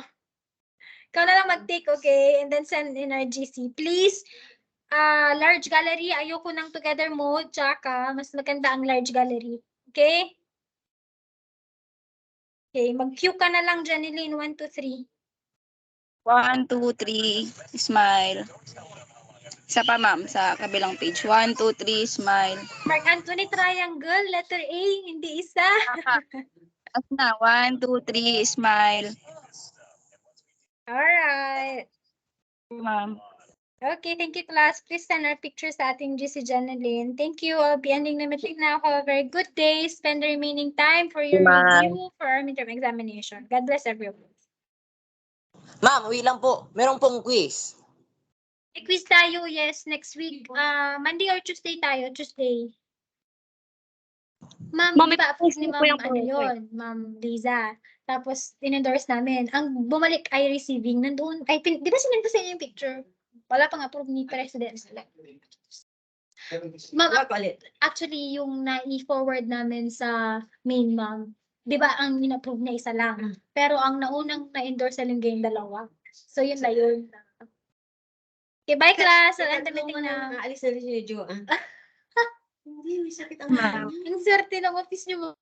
Ikaw na lang mag-take, okay? And then send in our GC. Please, large gallery. Ayoko ng together mode. Tsaka, mas maganda ang large gallery. Okay? Okay, mag-cue ka na lang, Janeline. 1, 2, 3. 1, 2, 3, smile. Isa pa, ma'am, sa kabilang page. 1, 2, 3, smile. Mark Anthony Triangle, letter A, hindi isa. Taas na. 1, 2, 3, smile. Alright. Ma'am. Okay, thank you, class. Please send our pictures sa ating GC Janeline. Thank you. I'll be ending the meeting now. Have a very good day. Spend the remaining time for your review for our midterm examination. God bless everyone. Ma'am, wait lang po. Meron pong quiz. May quiz tayo, yes, next week. Monday or Tuesday tayo, Tuesday. Ma'am, di ba approve ni Ma'am, ano yun, Ma'am Liza. Tapos, in-endorse namin. Ang bumalik ay receiving. Nandoon, di ba sinend ko sa inyo yung picture? Wala pang approve ni President. Ma'am, actually, yung na-forward namin sa main, Ma'am, di ba ang in-approve na isa lang? Pero ang naunang na-endorse sa linggo yung dalawa. So, yun na yun. Okay, bye class. I'll end the meeting na. Aalis na rin si Jo. Hindi, may sakit ang Ang swerte ng office niyo.